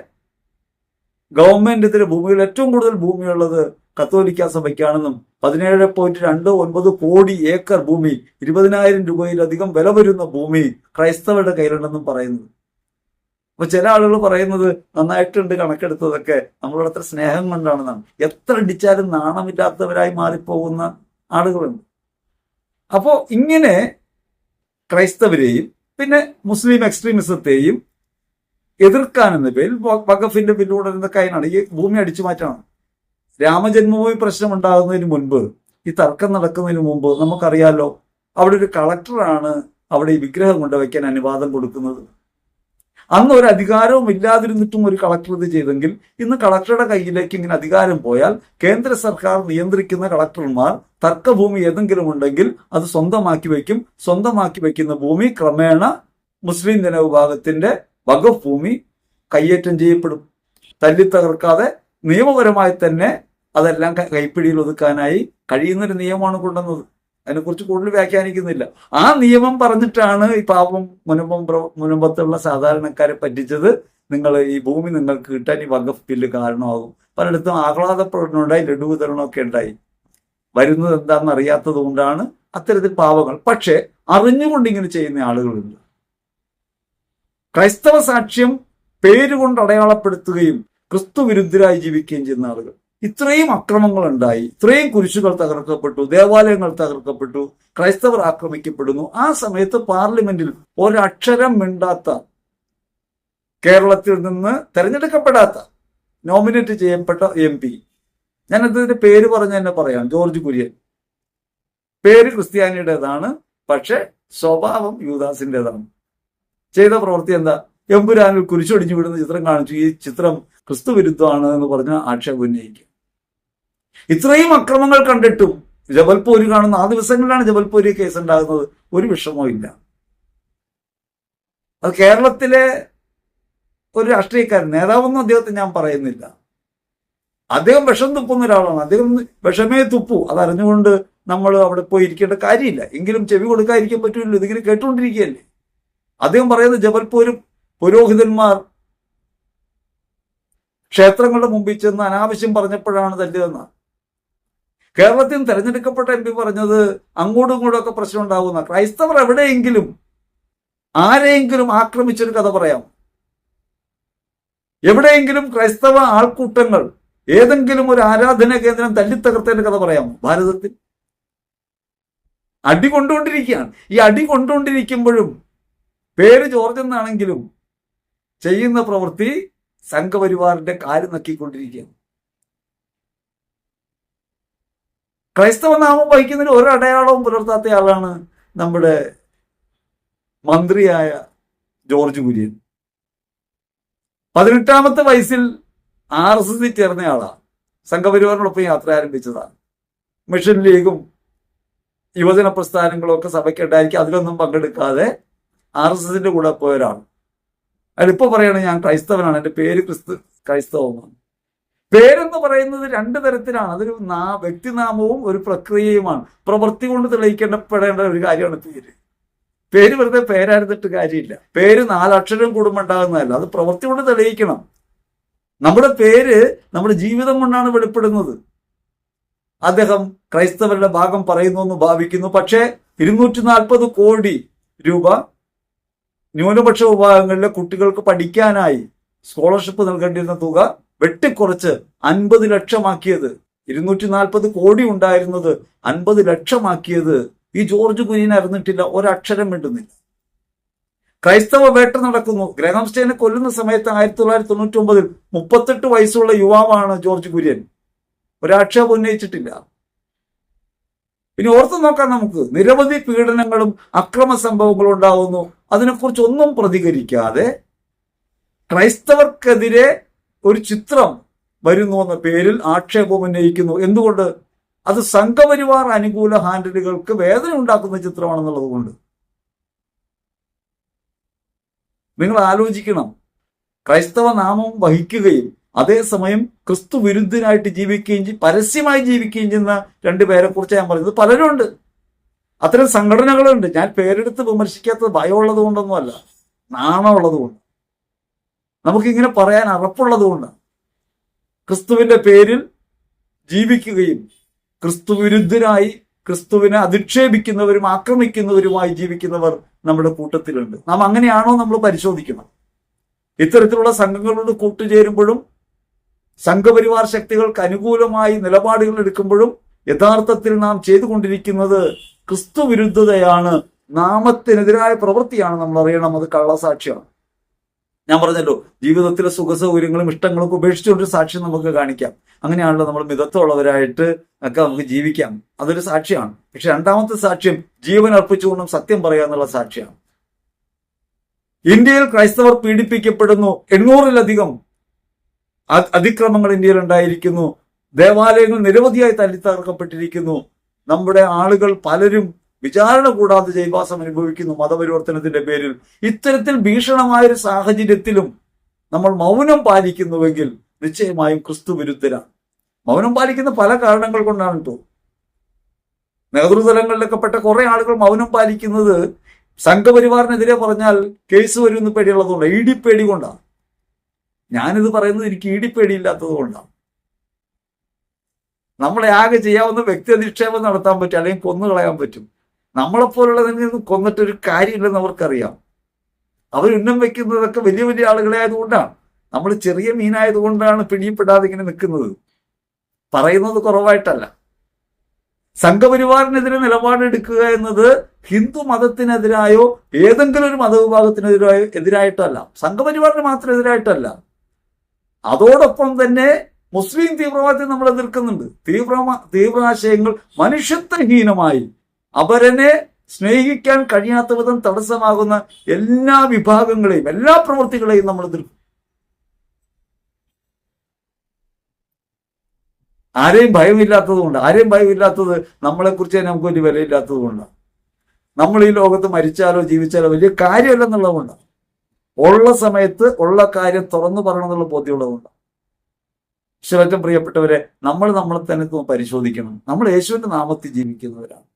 ഗവൺമെന്റിന്റെ ഭൂമിയിൽ ഏറ്റവും കൂടുതൽ ഭൂമിയുള്ളത് കത്തോലിക്ക സഭയ്ക്കാണെന്നും 17.29 കോടി ഏക്കർ ഭൂമി, 20,000 രൂപയിലധികം വില വരുന്ന ഭൂമി ക്രൈസ്തവരുടെ കയ്യിലുണ്ടെന്നും പറയുന്നത്. അപ്പൊ ചില ആളുകൾ പറയുന്നത് നന്നായിട്ടുണ്ട് കണക്കെടുത്തതൊക്കെ നമ്മളോട് അത്ര സ്നേഹം കൊണ്ടാണെന്നാണ്. എത്ര അടിച്ചാലും നാണമില്ലാത്തവരായി മാറിപ്പോകുന്ന ആളുകളുണ്ട്. അപ്പോ ഇങ്ങനെ ക്രൈസ്തവരെയും പിന്നെ മുസ്ലിം എക്സ്ട്രീമിസത്തെയും എതിർക്കാനെന്ന പേരിൽ വഖഫിന്റെ ബില്ലുകൂടെ കായനാണ് ഈ ഭൂമി അടിച്ചു മാറ്റണം. രാമജന്മഭൂമി പ്രശ്നം ഉണ്ടാകുന്നതിന് മുൻപ്, ഈ തർക്കം നടക്കുന്നതിന് മുമ്പ് നമുക്കറിയാലോ, അവിടെ ഒരു കളക്ടറാണ് അവിടെ ഈ വിഗ്രഹം കൊണ്ടുവയ്ക്കാൻ അനുവാദം കൊടുക്കുന്നത്. അന്ന് ഒരു അധികാരവും ഇല്ലാതിരുന്നിട്ടും ഒരു കളക്ടർ ഇത് ചെയ്തെങ്കിൽ, ഇന്ന് കളക്ടറുടെ കയ്യിലേക്ക് ഇങ്ങനെ അധികാരം പോയാൽ കേന്ദ്ര സർക്കാർ നിയന്ത്രിക്കുന്ന കളക്ടർമാർ തർക്കഭൂമി ഏതെങ്കിലും ഉണ്ടെങ്കിൽ അത് സ്വന്തമാക്കി വയ്ക്കും. സ്വന്തമാക്കി വയ്ക്കുന്ന ഭൂമി ക്രമേണ മുസ്ലിം ജനവിഭാഗത്തിന്റെ വഖഫ് ഭൂമി കയ്യേറ്റം ചെയ്യപ്പെടും. തല്ലിത്തകർക്കാതെ നിയമപരമായി തന്നെ അതെല്ലാം കൈപ്പിടിയിൽ ഒതുക്കാനായി കഴിയുന്നൊരു നിയമമാണ് കൊണ്ടുവന്നത്. അതിനെക്കുറിച്ച് കൂടുതൽ വ്യാഖ്യാനിക്കുന്നില്ല. ആ നിയമം പറഞ്ഞിട്ടാണ് ഈ പാവം മുനമ്പത്തുള്ള സാധാരണക്കാരെ പറ്റിച്ചത്. നിങ്ങൾ ഈ ഭൂമി നിങ്ങൾക്ക് കിട്ടാൻ ഈ വഖഫ് ബില്ല് കാരണമാകും. പലയിടത്തും ആഹ്ലാദപ്രകടനം ഉണ്ടായി, ലഡു വിതരണമൊക്കെ ഉണ്ടായി. വരുന്നത് എന്താണെന്ന് അറിയാത്തത് കൊണ്ടാണ് അത്തരത്തിൽ പാവങ്ങൾ. പക്ഷെ അറിഞ്ഞുകൊണ്ട് ഇങ്ങനെ ചെയ്യുന്ന ആളുകളുണ്ട്. ക്രൈസ്തവ സാക്ഷ്യം പേരുകൊണ്ട് അടയാളപ്പെടുത്തുകയും ക്രിസ്തു വിരുദ്ധരായി ജീവിക്കുകയും ചെയ്യുന്ന ആളുകൾ. ഇത്രയും അക്രമങ്ങൾ ഉണ്ടായി, ഇത്രയും കുരിശുകൾ തകർക്കപ്പെട്ടു, ദേവാലയങ്ങൾ തകർക്കപ്പെട്ടു, ക്രൈസ്തവർ ആക്രമിക്കപ്പെടുന്നു. ആ സമയത്ത് പാർലമെന്റിൽ ഒരക്ഷരം മിണ്ടാത്ത, കേരളത്തിൽ നിന്ന് തെരഞ്ഞെടുക്കപ്പെടാത്ത, നോമിനേറ്റ് ചെയ്യപ്പെട്ട MP, ഞാൻ അദ്ദേഹത്തിന്റെ പേര് പറഞ്ഞ് തന്നെ പറയാം, ജോർജ് കുര്യൻ. പേര് ക്രിസ്ത്യാനിയുടേതാണ്, പക്ഷെ സ്വഭാവം യൂദാസിൻ്റെതാണ്. ചെയ്ത പ്രവൃത്തി എന്താ? എമ്പുരാനിൽ കുരിശൊടിഞ്ഞു വിടുന്ന ചിത്രം കാണിച്ചു. ഈ ചിത്രം ക്രിസ്തു വിരുദ്ധമാണ് എന്ന് പറഞ്ഞ് ആക്ഷേപം ഉന്നയിക്കും. ഇത്രയും അക്രമങ്ങൾ കണ്ടിട്ടും ജബൽപൂര് കാണുന്ന ആ ദിവസങ്ങളിലാണ് ജബൽപൂരി കേസ് ഉണ്ടാകുന്നത്. ഒരു വിഷമവും ഇല്ല. അത് കേരളത്തിലെ ഒരു രാഷ്ട്രീയക്കാരൻ, നേതാവൊന്നും അദ്ദേഹത്തെ ഞാൻ പറയുന്നില്ല. അദ്ദേഹം വിഷം തുപ്പുന്ന ഒരാളാണ്. അദ്ദേഹം വിഷമേ തുപ്പു. അതറിഞ്ഞുകൊണ്ട് നമ്മൾ അവിടെ പോയി ഇരിക്കേണ്ട കാര്യമില്ല. എങ്കിലും ചെവി കൊടുക്കാതിരിക്കാൻ പറ്റില്ലല്ലോ, ഇതിങ്ങനെ കേട്ടുകൊണ്ടിരിക്കുകയല്ലേ. അദ്ദേഹം പറയുന്നത് ജബൽപൂരും പുരോഹിതന്മാർ ക്ഷേത്രങ്ങളുടെ മുമ്പിൽ ചെന്ന് അനാവശ്യം പറഞ്ഞപ്പോഴാണ് തല്ലിയതെന്നാണ്. കേരളത്തിൽ നിന്ന് തെരഞ്ഞെടുക്കപ്പെട്ട MP പറഞ്ഞത് അങ്ങോട്ടും ഇങ്ങോട്ടും ഒക്കെ പ്രശ്നം ഉണ്ടാകുന്ന. ക്രൈസ്തവർ എവിടെയെങ്കിലും ആരെയെങ്കിലും ആക്രമിച്ചൊരു കഥ പറയാം? എവിടെയെങ്കിലും ക്രൈസ്തവ ആൾക്കൂട്ടങ്ങൾ ഏതെങ്കിലും ഒരു ആരാധനാ കേന്ദ്രം തല്ലിത്തകർത്തതിന്റെ കഥ പറയാമോ ഭാരതത്തിൽ? അടി കൊണ്ടുകൊണ്ടിരിക്കുകയാണ്. ഈ അടി കൊണ്ടുകൊണ്ടിരിക്കുമ്പോഴും പേര് ജോർജ് എന്നാണെങ്കിലും ചെയ്യുന്ന പ്രവൃത്തി സംഘപരിവാറിന്റെ കാല് നക്കിക്കൊണ്ടിരിക്കുകയാണ്. ക്രൈസ്തവ നാമം വഹിക്കുന്നതിന് ഒരടയാളവും പുലർത്താത്ത ആളാണ് നമ്മുടെ മന്ത്രിയായ ജോർജ് കുര്യൻ. 18ാമത്തെ വയസ്സിൽ RSS ചേർന്നയാളാണ്. സംഘപരിവാറിനോടൊപ്പം യാത്ര ആരംഭിച്ചതാണ്. മിഷൻ ലീഗും യുവജന പ്രസ്ഥാനങ്ങളും ഒക്കെ സഭയ്ക്കുണ്ടായിരിക്കും. അതിലൊന്നും പങ്കെടുക്കാതെ RSSന്റെ കൂടെ പോയവരാണ്. അതിലിപ്പോ പറയണ ഞാൻ ക്രൈസ്തവനാണ്, എൻ്റെ പേര് ക്രൈസ്തവമാണ്. പേരെന്ന് പറയുന്നത് 2 തരത്തിലാണ്. അതൊരു വ്യക്തിനാമവും ഒരു പ്രക്രിയയുമാണ്. പ്രവൃത്തി കൊണ്ട് തെളിയിക്കപ്പെടേണ്ട ഒരു കാര്യമാണ് പേര്. പേര് വെറുതെ പേരായിരുന്നിട്ട് കാര്യമില്ല. പേര് 4 അക്ഷരം കൂടുമ്പോൾ ഉണ്ടാകുന്നതല്ല, അത് പ്രവൃത്തി കൊണ്ട് തെളിയിക്കണം. നമ്മുടെ പേര് നമ്മുടെ ജീവിതം കൊണ്ടാണ് വെളിപ്പെടുന്നത്. അദ്ദേഹം ക്രൈസ്തവരുടെ ഭാഗം പറയുന്നു എന്ന് ഭാവിക്കുന്നു. പക്ഷേ 240 കോടി രൂപ ന്യൂനപക്ഷ വിഭാഗങ്ങളിലെ കുട്ടികൾക്ക് പഠിക്കാനായി സ്കോളർഷിപ്പ് നൽകേണ്ടിരുന്ന തുക വെട്ടിക്കുറച്ച് 50 ലക്ഷമാക്കിയത്, 240 കോടി ഉണ്ടായിരുന്നത് 50 ലക്ഷമാക്കിയത് ഈ ജോർജ് കുര്യൻ അറിഞ്ഞിട്ടില്ല. ഒരക്ഷരം മിണ്ടുന്നില്ല. ക്രൈസ്തവ വേട്ട നടക്കുന്നു. ഗ്രഹാം സ്റ്റെയിനെ കൊല്ലുന്ന സമയത്ത് 1999 38 വയസ്സുള്ള യുവാവാണ് ജോർജ് കുര്യൻ. ഒരാക്ഷേപം ഉന്നയിച്ചിട്ടില്ല. ഇനി ഓർത്തു നോക്കാം നമുക്ക്. നിരവധി പീഡനങ്ങളും അക്രമ സംഭവങ്ങളും ഉണ്ടാവുന്നു. അതിനെക്കുറിച്ച് ഒന്നും പ്രതികരിക്കാതെ ക്രൈസ്തവർക്കെതിരെ ഒരു ചിത്രം വരുന്നു എന്ന പേരിൽ ആക്ഷേപം ഉന്നയിക്കുന്നു. എന്തുകൊണ്ട്? അത് സംഘപരിവാർ അനുകൂല ഹാൻഡിലുകൾക്ക് വേദന ഉണ്ടാക്കുന്ന ചിത്രമാണെന്നുള്ളത് കൊണ്ട്. നിങ്ങൾ ആലോചിക്കണം. ക്രൈസ്തവ നാമം വഹിക്കുകയും അതേസമയം ക്രിസ്തു വിരുദ്ധനായിട്ട് ജീവിക്കുകയും പരസ്യമായി ജീവിക്കുകയും ചെയ്യുന്ന 2 പേരെ കുറിച്ച് ഞാൻ പറയുന്നത്. പലരുണ്ട്, അത്തരം സംഘടനകളുണ്ട്. ഞാൻ പേരെടുത്ത് വിമർശിക്കാത്തത് ഭയമുള്ളത് കൊണ്ടൊന്നുമല്ല, നാണമുള്ളത് കൊണ്ട്. നമുക്കിങ്ങനെ പറയാൻ അറപ്പുള്ളത് കൊണ്ട്. ക്രിസ്തുവിന്റെ പേരിൽ ജീവിക്കുകയും ക്രിസ്തു വിരുദ്ധരായി ക്രിസ്തുവിനെ അധിക്ഷേപിക്കുന്നവരും ആക്രമിക്കുന്നവരുമായി ജീവിക്കുന്നവർ നമ്മുടെ കൂട്ടത്തിലുണ്ട്. നാം അങ്ങനെയാണോ നമ്മൾ പരിശോധിക്കണം. ഇത്തരത്തിലുള്ള സംഘങ്ങളോട് കൂട്ടുചേരുമ്പോഴും സംഘപരിവാർ ശക്തികൾക്ക് അനുകൂലമായി നിലപാടുകൾ എടുക്കുമ്പോഴും യഥാർത്ഥത്തിൽ നാം ചെയ്തുകൊണ്ടിരിക്കുന്നത് ക്രിസ്തു വിരുദ്ധതയാണ്, നാമത്തിനെതിരായ പ്രവൃത്തിയാണ്. നമ്മൾ അറിയണം, അത് കള്ളസാക്ഷ്യമാണ്. ഞാൻ പറഞ്ഞല്ലോ, ജീവിതത്തിലെ സുഖസൗകര്യങ്ങളും ഇഷ്ടങ്ങളും ഉപേക്ഷിച്ചുകൊണ്ടൊരു സാക്ഷ്യം നമുക്ക് കാണിക്കാം. അങ്ങനെയാണല്ലോ നമ്മൾ മിതത്വമുള്ളവരായിട്ട് ഒക്കെ നമുക്ക് ജീവിക്കാം. അതൊരു സാക്ഷ്യമാണ്. പക്ഷെ 2ാമത്തെ സാക്ഷ്യം ജീവൻ അർപ്പിച്ചുകൊണ്ടും സത്യം പറയാന്നുള്ള സാക്ഷ്യമാണ്. ഇന്ത്യയിൽ ക്രൈസ്തവർ പീഡിപ്പിക്കപ്പെടുന്നു. 800-ലധികം അതിക്രമങ്ങൾ ഇന്ത്യയിൽ ഉണ്ടായിരിക്കുന്നു. ദേവാലയങ്ങൾ നിരവധിയായി തല്ലിത്തകർക്കപ്പെട്ടിരിക്കുന്നു. നമ്മുടെ ആളുകൾ പലരും വിചാരണ കൂടാതെ ജയിൽവാസം അനുഭവിക്കുന്നു മതപരിവർത്തനത്തിന്റെ പേരിൽ. ഇത്തരത്തിൽ ഭീഷണമായൊരു സാഹചര്യത്തിലും നമ്മൾ മൗനം പാലിക്കുന്നുവെങ്കിൽ നിശ്ചയമായും ക്രിസ്തു വിരുദ്ധരാണ്. മൗനം പാലിക്കുന്ന പല കാരണങ്ങൾ കൊണ്ടാണ് കേട്ടോ. നേതൃതലങ്ങളിലൊക്കെ പെട്ട കുറെ ആളുകൾ മൗനം പാലിക്കുന്നത് സംഘപരിവാറിനെതിരെ പറഞ്ഞാൽ കേസ് വരുമെന്ന് പേടിയുള്ളതുകൊണ്ട്, ഈടിപ്പേടി കൊണ്ടാണ്. ഞാനിത് പറയുന്നത് എനിക്ക് ഈടിപ്പേടിയില്ലാത്തത് കൊണ്ടാണ്. നമ്മളെ ആകെ ചെയ്യാവുന്ന വ്യക്തി അധിക്ഷേപം നടത്താൻ പറ്റും, അല്ലെങ്കിൽ കൊന്നുകളയാൻ പറ്റും. നമ്മളെപ്പോലുള്ളതിന് കൊന്നിട്ടൊരു കാര്യമില്ലെന്ന് അവർക്കറിയാം. അവർ ഉന്നം വെക്കുന്നതൊക്കെ വലിയ വലിയ ആളുകളെ ആയതുകൊണ്ടാണ്. നമ്മൾ ചെറിയ മീനായതുകൊണ്ടാണ് പിടിയപ്പെടാതെ ഇങ്ങനെ നിൽക്കുന്നത്. പറയുന്നത് കുറവായിട്ടല്ല. സംഘപരിവാറിനെതിരെ നിലപാടെടുക്കുക എന്നത് ഹിന്ദു മതത്തിനെതിരായോ ഏതെങ്കിലും ഒരു മതവിഭാഗത്തിനെതിരായോ എതിരായിട്ടല്ല, സംഘപരിവാറിന് മാത്രം എതിരായിട്ടല്ല. അതോടൊപ്പം തന്നെ മുസ്ലിം തീവ്രവാദത്തെ നമ്മൾ എതിർക്കുന്നുണ്ട്. തീവ്രാശയങ്ങൾ മനുഷ്യത്വഹീനമായി അവരനെ സ്നേഹിക്കാൻ കഴിയാത്ത വിധം തടസ്സമാകുന്ന എല്ലാ വിഭാഗങ്ങളെയും എല്ലാ പ്രവൃത്തികളെയും നമ്മൾ എതിർക്കും. ആരെയും ഭയമില്ലാത്തത് കൊണ്ട്, ആരെയും ഭയമില്ലാത്തത് നമ്മളെക്കുറിച്ച് തന്നെ നമുക്ക് വലിയ വിലയില്ലാത്തത് കൊണ്ടാണ്. നമ്മൾ ഈ ലോകത്ത് മരിച്ചാലോ ജീവിച്ചാലോ വലിയ കാര്യമല്ലെന്നുള്ളതുകൊണ്ടാണ്. ഉള്ള സമയത്ത് ഉള്ള കാര്യം തുറന്നു പറയണമെന്നുള്ള ബോധ്യമുള്ളതുകൊണ്ടാണ്. ഈശ്വരറ്റം പ്രിയപ്പെട്ടവരെ, നമ്മളെ തന്നെ പരിശോധിക്കണം. നമ്മൾ യേശുവിന്റെ നാമത്തിൽ ജീവിക്കുന്നവരാണ്.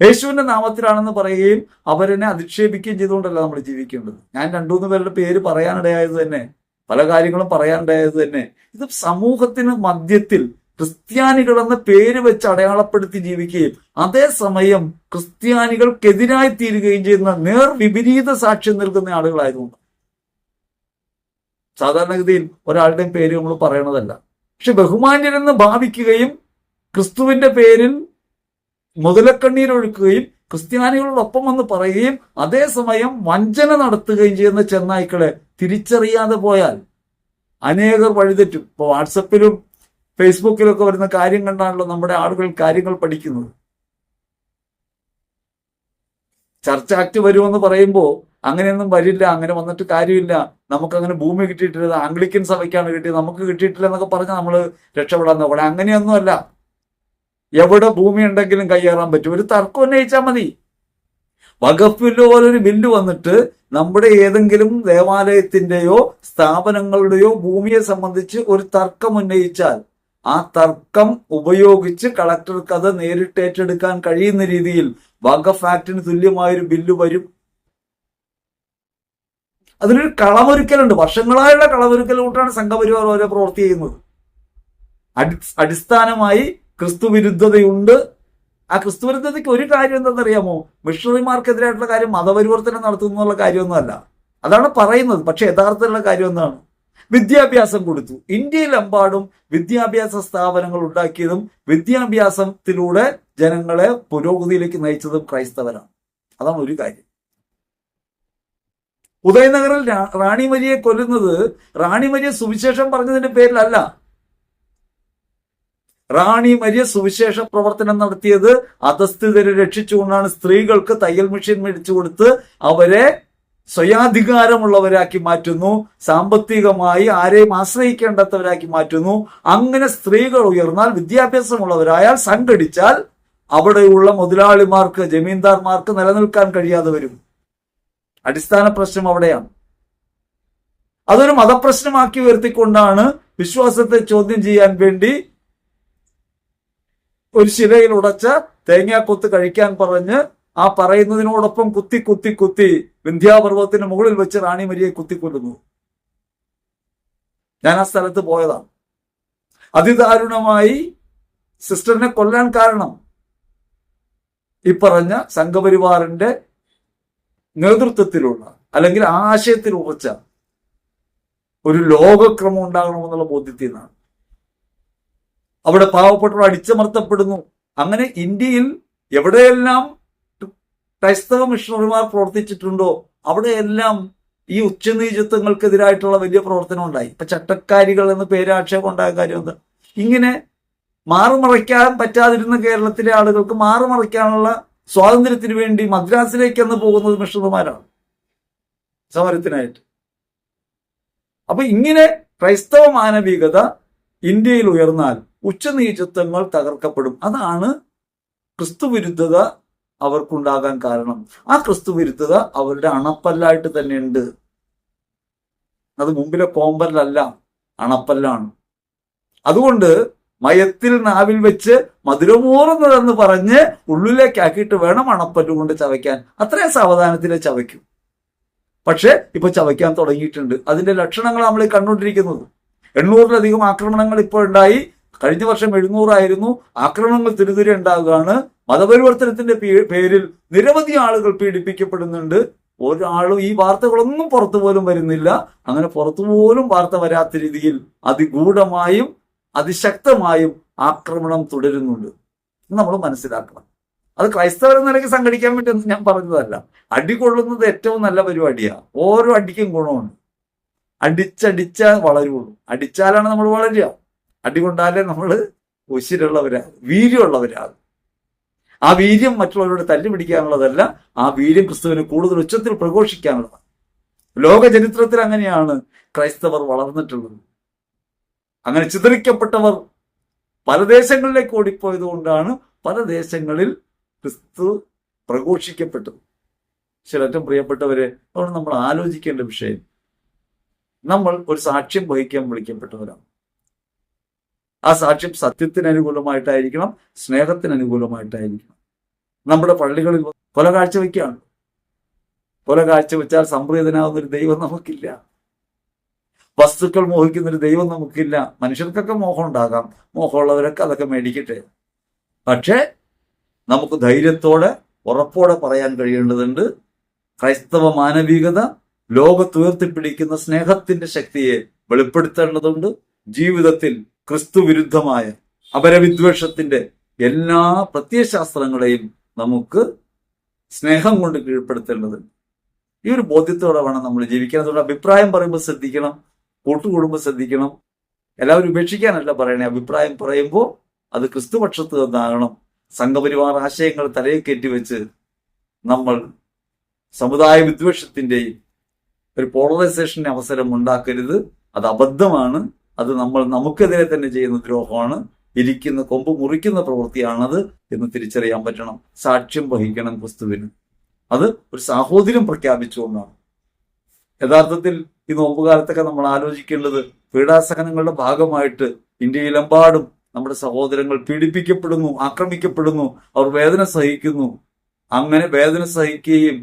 യേശുവിന്റെ നാമത്തിലാണെന്ന് പറയുകയും അവരെന്നെ അധിക്ഷേപിക്കുകയും ചെയ്തുകൊണ്ടല്ല നമ്മൾ ജീവിക്കേണ്ടത്. ഞാൻ 2-3 പേരുടെ പേര് പറയാനിടയായത് തന്നെ, പല കാര്യങ്ങളും പറയാനിടയായത് തന്നെ ഇത് സമൂഹത്തിന് മധ്യത്തിൽ ക്രിസ്ത്യാനികൾ എന്ന പേര് വെച്ച് അടയാളപ്പെടുത്തി ജീവിക്കുകയും അതേസമയം ക്രിസ്ത്യാനികൾക്കെതിരായി തീരുകയും ചെയ്യുന്ന വിപരീത സാക്ഷ്യം നൽകുന്ന ആളുകളായതുകൊണ്ട്. സാധാരണഗതിയിൽ ഒരാളുടെയും പേര് നമ്മൾ പറയണതല്ല, പക്ഷെ ബഹുമാന്യരെന്ന് ഭാവിക്കുകയും ക്രിസ്തുവിന്റെ പേരിൽ മുതലക്കണ്ണീരൊഴുക്കുകയും ക്രിസ്ത്യാനികളോടൊപ്പം വന്ന് പറയുകയും അതേസമയം വഞ്ചന നടത്തുകയും ചെയ്യുന്ന ചെന്നായ്ക്കളെ തിരിച്ചറിയാതെ പോയാൽ അനേകർ വഴിതെറ്റും. ഇപ്പോൾ വാട്സപ്പിലും ഫേസ്ബുക്കിലൊക്കെ വരുന്ന കാര്യം കണ്ടാണല്ലോ നമ്മുടെ ആളുകൾ കാര്യങ്ങൾ പഠിക്കുന്നത്. ചർച്ച ആക്ട് വരുമെന്ന് പറയുമ്പോൾ അങ്ങനെയൊന്നും വരില്ല, അങ്ങനെ വന്നിട്ട് കാര്യമില്ല, നമുക്കങ്ങനെ ഭൂമി കിട്ടിയിട്ടില്ല, ആംഗ്ലിക്കൻ സഭയ്ക്കാണ് കിട്ടിയത്, നമുക്ക് കിട്ടിയിട്ടില്ല എന്നൊക്കെ പറഞ്ഞാൽ നമ്മൾ രക്ഷപ്പെടാൻ നോക്കണം. അങ്ങനെയൊന്നുമല്ല. എവിടെ ഭൂമി ഉണ്ടെങ്കിലും കയ്യേറാൻ പറ്റും. ഒരു തർക്കം ഉന്നയിച്ചാൽ മതി. വഖഫ് ബില്ല് പോലൊരു ബില്ല് വന്നിട്ട് നമ്മുടെ ഏതെങ്കിലും ദേവാലയത്തിന്റെയോ സ്ഥാപനങ്ങളുടെയോ ഭൂമിയെ സംബന്ധിച്ച് ഒരു തർക്കം ഉന്നയിച്ചാൽ ആ തർക്കം ഉപയോഗിച്ച് കളക്ടർക്ക് അത് നേരിട്ട് ഏറ്റെടുക്കാൻ കഴിയുന്ന രീതിയിൽ വഖഫ് ആക്ടിന് തുല്യമായൊരു ബില്ല് വരും. അതിനൊരു കളമൊരുക്കലുണ്ട്. വർഷങ്ങളായുള്ള കളമൊരുക്കലോട്ടാണ് സംഘപരിവാർ ഓരോ പ്രവൃത്തി ചെയ്യുന്നത്. അടിസ്ഥാനമായി ക്രിസ്തു വിരുദ്ധതയുണ്ട്. ആ ക്രിസ്തു വിരുദ്ധതയ്ക്ക് ഒരു കാര്യം എന്താണെന്നറിയാമോ? മിഷണറിമാർക്കെതിരായിട്ടുള്ള കാര്യം മതപരിവർത്തനം നടത്തുന്നുള്ള കാര്യമൊന്നുമല്ല, അതാണ് പറയുന്നത്. പക്ഷെ യഥാർത്ഥത്തിലുള്ള കാര്യം എന്താണ്? വിദ്യാഭ്യാസം കൊടുത്തു. ഇന്ത്യയിലെമ്പാടും വിദ്യാഭ്യാസ സ്ഥാപനങ്ങൾ ഉണ്ടാക്കിയതും വിദ്യാഭ്യാസത്തിലൂടെ ജനങ്ങളെ പുരോഗതിയിലേക്ക് നയിച്ചതും ക്രൈസ്തവരാണ്. അതാണ് ഒരു കാര്യം. ഉദയനഗറിൽ റാണി മരിയെ കൊല്ലുന്നത് റാണി മരിയ സുവിശേഷം പറഞ്ഞതിന്റെ പേരിലല്ല. റാണി മരിയ സുവിശേഷ പ്രവർത്തനം നടത്തിയത് അധസ്ഥിതരെ രക്ഷിച്ചുകൊണ്ടാണ്. സ്ത്രീകൾക്ക് തയ്യൽ മെഷീൻ മേടിച്ചു കൊടുത്ത് അവരെ സ്വയാധികാരമുള്ളവരാക്കി മാറ്റുന്നു, സാമ്പത്തികമായി ആരെയും ആശ്രയിക്കേണ്ടാത്തവരാക്കി മാറ്റുന്നു. അങ്ങനെ സ്ത്രീകൾ ഉയർന്നാൽ, വിദ്യാഭ്യാസമുള്ളവരായാൽ, സംഘടിച്ചാൽ അവിടെയുള്ള മുതലാളിമാർക്ക്, ജമീന്ദാർമാർക്ക് നിലനിൽക്കാൻ കഴിയാതെ വരും. അടിസ്ഥാന പ്രശ്നം അവിടെയാണ്. അതൊരു മതപ്രശ്നമാക്കി ഉയർത്തിക്കൊണ്ടാണ് വിശ്വാസത്തെ ചോദ്യം ചെയ്യാൻ വേണ്ടി ഒരു ശിലയിൽ ഉടച്ച തേങ്ങാക്കൊത്ത് കഴിക്കാൻ പറഞ്ഞ് ആ പറയുന്നതിനോടൊപ്പം കുത്തി കുത്തി കുത്തി വിന്ധ്യാപർവ്വതത്തിന് മുകളിൽ വെച്ച് റാണി മരിയെ കുത്തിക്കൊല്ലുന്നു. ഞാൻ ആ സ്ഥലത്ത് പോയതാണ്. അതിദാരുണമായി സിസ്റ്ററിനെ കൊല്ലാൻ കാരണം ഈ പറഞ്ഞ സംഘപരിവാറിന്റെ നേതൃത്വത്തിലുള്ള അല്ലെങ്കിൽ ആശയത്തിൽ ഉറച്ച ഒരു ലോകക്രമം ഉണ്ടാകണമെന്നുള്ള ബോധ്യത്തിൽ നിന്നാണ്. അവിടെ പാവപ്പെട്ടവർ അടിച്ചമർത്തപ്പെടുന്നു. അങ്ങനെ ഇന്ത്യയിൽ എവിടെയെല്ലാം ക്രൈസ്തവ മിഷണറിമാർ പ്രവർത്തിച്ചിട്ടുണ്ടോ അവിടെയെല്ലാം ഈ ഉച്ചനീചത്വങ്ങൾക്കെതിരായിട്ടുള്ള വലിയ പ്രവർത്തനം ഉണ്ടായി. ഇപ്പൊ ചട്ടക്കാരികൾ എന്ന പേര് ആക്ഷേപം ഉണ്ടായ കാര്യം എന്താ? ഇങ്ങനെ മാറുമറയ്ക്കാൻ പറ്റാതിരുന്ന കേരളത്തിലെ ആളുകൾക്ക് മാറുമറയ്ക്കാനുള്ള സ്വാതന്ത്ര്യത്തിന് വേണ്ടി മദ്രാസിലേക്ക് എന്ന് പോകുന്നത് മിഷണറിമാരാണ് സമരത്തിനായിട്ട്. അപ്പൊ ഇങ്ങനെ ക്രൈസ്തവ മാനവികത ഇന്ത്യയിൽ ഉയർന്നാൽ ഉച്ചനീചത്വങ്ങൾ തകർക്കപ്പെടും. അതാണ് ക്രിസ്തുവിരുദ്ധത അവർക്കുണ്ടാകാൻ കാരണം. ആ ക്രിസ്തുവിരുദ്ധത അവരുടെ അണപ്പല്ലായിട്ട് തന്നെ ഉണ്ട്. അത് മുമ്പിലെ കോമ്പല്ലല്ല, അണപ്പല്ലാണ്. അതുകൊണ്ട് മയത്തിൽ നാവിൽ വെച്ച് മധുരമൂറുന്നതെന്ന് പറഞ്ഞ് ഉള്ളിലേക്കാക്കിയിട്ട് വേണം അണപ്പല്ലുകൊണ്ട് ചവയ്ക്കാൻ. അത്രയും സാവധാനത്തിലെ ചവയ്ക്കും. പക്ഷെ ഇപ്പൊ ചവയ്ക്കാൻ തുടങ്ങിയിട്ടുണ്ട്. അതിന്റെ ലക്ഷണങ്ങൾ നമ്മൾ കണ്ടുകൊണ്ടിരിക്കുന്നത്. 800-ലധികം ആക്രമണങ്ങൾ ഇപ്പോൾ ഉണ്ടായി. കഴിഞ്ഞ വർഷം 700 ആക്രമണങ്ങൾ തിരുതിരെ ഉണ്ടാകുകയാണ്. മതപരിവർത്തനത്തിന്റെ പേരിൽ നിരവധി ആളുകൾ പീഡിപ്പിക്കപ്പെടുന്നുണ്ട്. ഒരാളും ഈ വാർത്തകളൊന്നും പുറത്തു പോലും വരുന്നില്ല. അങ്ങനെ പുറത്തുപോലും വാർത്ത വരാത്ത രീതിയിൽ അതിഗൂഢമായും അതിശക്തമായും ആക്രമണം തുടരുന്നുണ്ട്. നമ്മൾ മനസ്സിലാക്കണം. അത് ക്രൈസ്തവർ എന്ന നിലയ്ക്ക് സംഘടിക്കാൻ പറ്റുമെന്ന് ഞാൻ പറഞ്ഞതല്ല. അടി കൊള്ളുന്നത് ഏറ്റവും നല്ല പരിപാടിയാണ്. ഓരോ അടിക്കും ഗുണമുണ്ട്. അടിച്ചടിച്ച വളരുള്ളൂ. അടിച്ചാലാണ് നമ്മൾ വളരുക. അടി കൊണ്ടാലേ നമ്മൾ ഉശിരുള്ളവരാകും, വീര്യമുള്ളവരാകും. ആ വീര്യം മറ്റുള്ളവരോട് തല്ലി പിടിക്കാനുള്ളതല്ല, ആ വീര്യം ക്രിസ്തുവിന് കൂടുതൽ ഉച്ചത്തിൽ പ്രഘോഷിക്കാനുള്ളതാണ്. ലോക ചരിത്രത്തിൽ അങ്ങനെയാണ് ക്രൈസ്തവർ വളർന്നിട്ടുള്ളത്. അങ്ങനെ ചിതറിക്കപ്പെട്ടവർ പല ദേശങ്ങളിലേക്ക് ഓടിപ്പോയത് കൊണ്ടാണ് പല ദേശങ്ങളിൽ ക്രിസ്തു പ്രഘോഷിക്കപ്പെട്ടത്. ഏറ്റവും പ്രിയപ്പെട്ടവരെ, അതുകൊണ്ട് നമ്മൾ ആലോചിക്കേണ്ട വിഷയം, നമ്മൾ ഒരു സാക്ഷ്യം വഹിക്കാൻ വിളിക്കപ്പെട്ടവരാണ്. ആ സാക്ഷ്യം സത്യത്തിന് അനുകൂലമായിട്ടായിരിക്കണം, സ്നേഹത്തിന് അനുകൂലമായിട്ടായിരിക്കണം. നമ്മുടെ പള്ളികളിൽ കൊല കാഴ്ചവെക്കുകയാണ്. കൊല കാഴ്ചവെച്ചാൽ സംപ്രീതനാവുന്നൊരു ദൈവം നമുക്കില്ല. വസ്തുക്കൾ മോഹിക്കുന്നൊരു ദൈവം നമുക്കില്ല. മനുഷ്യർക്കൊക്കെ മോഹം ഉണ്ടാകാം, മോഹമുള്ളവരൊക്കെ അതൊക്കെ മേടിക്കട്ടെ. പക്ഷേ നമുക്ക് ധൈര്യത്തോടെ ഉറപ്പോടെ പറയാൻ കഴിയേണ്ടതുണ്ട്, ക്രൈസ്തവ മാനവികത ലോകത്തുയർത്തിപ്പിടിക്കുന്ന സ്നേഹത്തിന്റെ ശക്തിയെ വെളിപ്പെടുത്തേണ്ടതുണ്ട്. ജീവിതത്തിൽ ക്രിസ്തു വിരുദ്ധമായ അപരവിദ്വേഷത്തിന്റെ എല്ലാ പ്രത്യയശാസ്ത്രങ്ങളെയും നമുക്ക് സ്നേഹം കൊണ്ട് കീഴ്പ്പെടുത്തേണ്ടതുണ്ട്. ഈ ഒരു ബോധ്യത്തോടെ വേണം നമ്മൾ ജീവിക്കാൻ. അതുകൊണ്ട് അഭിപ്രായം പറയുമ്പോൾ ശ്രദ്ധിക്കണം, കൂട്ടുകൂടുമ്പോൾ ശ്രദ്ധിക്കണം. എല്ലാവരും ഉപേക്ഷിക്കാനല്ല പറയണേ. അഭിപ്രായം പറയുമ്പോൾ അത് ക്രിസ്തുപക്ഷത്ത് നിന്നാകണം. സംഘപരിവാർ ആശയങ്ങൾ തലയിൽ കയറ്റിവെച്ച് നമ്മൾ സമുദായ വിദ്വേഷത്തിന്റെയും ഒരു പോളറൈസേഷന്റെ അവസരം ഉണ്ടാക്കരുത്. അത് അബദ്ധമാണ്. അത് നമ്മൾ നമുക്കെതിരെ തന്നെ ചെയ്യുന്ന ദ്രോഹമാണ്. ഇരിക്കുന്ന കൊമ്പ് മുറിക്കുന്ന പ്രവൃത്തിയാണത് എന്ന് തിരിച്ചറിയാൻ പറ്റണം. സാക്ഷ്യം വഹിക്കണം ക്രിസ്തുവിന്. അത് ഒരു സാഹോദര്യം പ്രഖ്യാപിച്ചുകൊണ്ടാണ്. യഥാർത്ഥത്തിൽ ഈ നോമ്പുകാലത്തൊക്കെ നമ്മൾ ആലോചിക്കേണ്ടത്, പീഡാസഹനങ്ങളുടെ ഭാഗമായിട്ട് ഇന്ത്യയിലെമ്പാടും നമ്മുടെ സഹോദരങ്ങൾ പീഡിപ്പിക്കപ്പെടുന്നു, ആക്രമിക്കപ്പെടുന്നു, അവർ വേദന സഹിക്കുന്നു. അങ്ങനെ വേദന സഹിക്കുകയും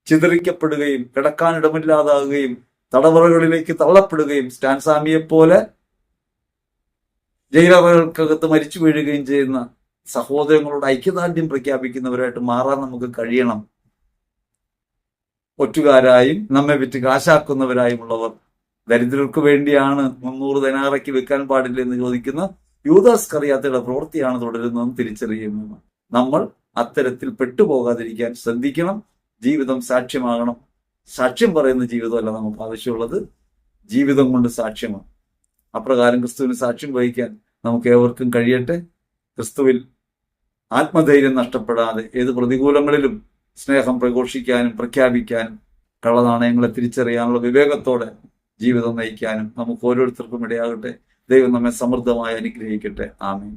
ചിതറിക്കപ്പെടുകയും കിടക്കാനിടമില്ലാതാകുകയും തടവറകളിലേക്ക് തള്ളപ്പെടുകയും സ്റ്റാൻസാമിയെപ്പോലെ ജയിലറകൾക്കകത്ത് മരിച്ചു വീഴുകയും ചെയ്യുന്ന സഹോദരങ്ങളോട് ഐക്യദാർഢ്യം പ്രഖ്യാപിക്കുന്നവരായിട്ട് മാറാൻ നമുക്ക് കഴിയണം. ഒറ്റുകാരായും നമ്മെ വിറ്റ് കാശാക്കുന്നവരായുമുള്ളവർ ദരിദ്രർക്ക് വേണ്ടിയാണ് 300 ദിനാറയ്ക്ക് വെക്കാൻ പാടില്ല എന്ന് ചോദിക്കുന്ന യൂദാസ്കറിയാത്തയുടെ പ്രവൃത്തിയാണ് തുടരുന്നതെന്ന് തിരിച്ചറിയുന്നു. നമ്മൾ അത്തരത്തിൽ പെട്ടുപോകാതിരിക്കാൻ ശ്രദ്ധിക്കണം. ജീവിതം സാക്ഷ്യമാകണം. സാക്ഷ്യം പറയുന്ന ജീവിതമല്ല നമുക്ക് ആവശ്യമുള്ളത്, ജീവിതം കൊണ്ട് സാക്ഷ്യമാണ്. അപ്രകാരം ക്രിസ്തുവിന് സാക്ഷ്യം വഹിക്കാൻ നമുക്ക് ഏവർക്കും കഴിയട്ടെ. ക്രിസ്തുവിൽ ആത്മധൈര്യം നഷ്ടപ്പെടാതെ ഏത് പ്രതികൂലങ്ങളിലും സ്നേഹം പ്രഘോഷിക്കാനും പ്രഖ്യാപിക്കാനും കള്ളനാണയങ്ങളെ തിരിച്ചറിയാനുള്ള വിവേകത്തോടെ ജീവിതം നയിക്കാനും നമുക്ക് ഓരോരുത്തർക്കും ഇടയാകട്ടെ. ദൈവം നമ്മെ സമൃദ്ധമായി അനുഗ്രഹിക്കട്ടെ. ആമേൻ.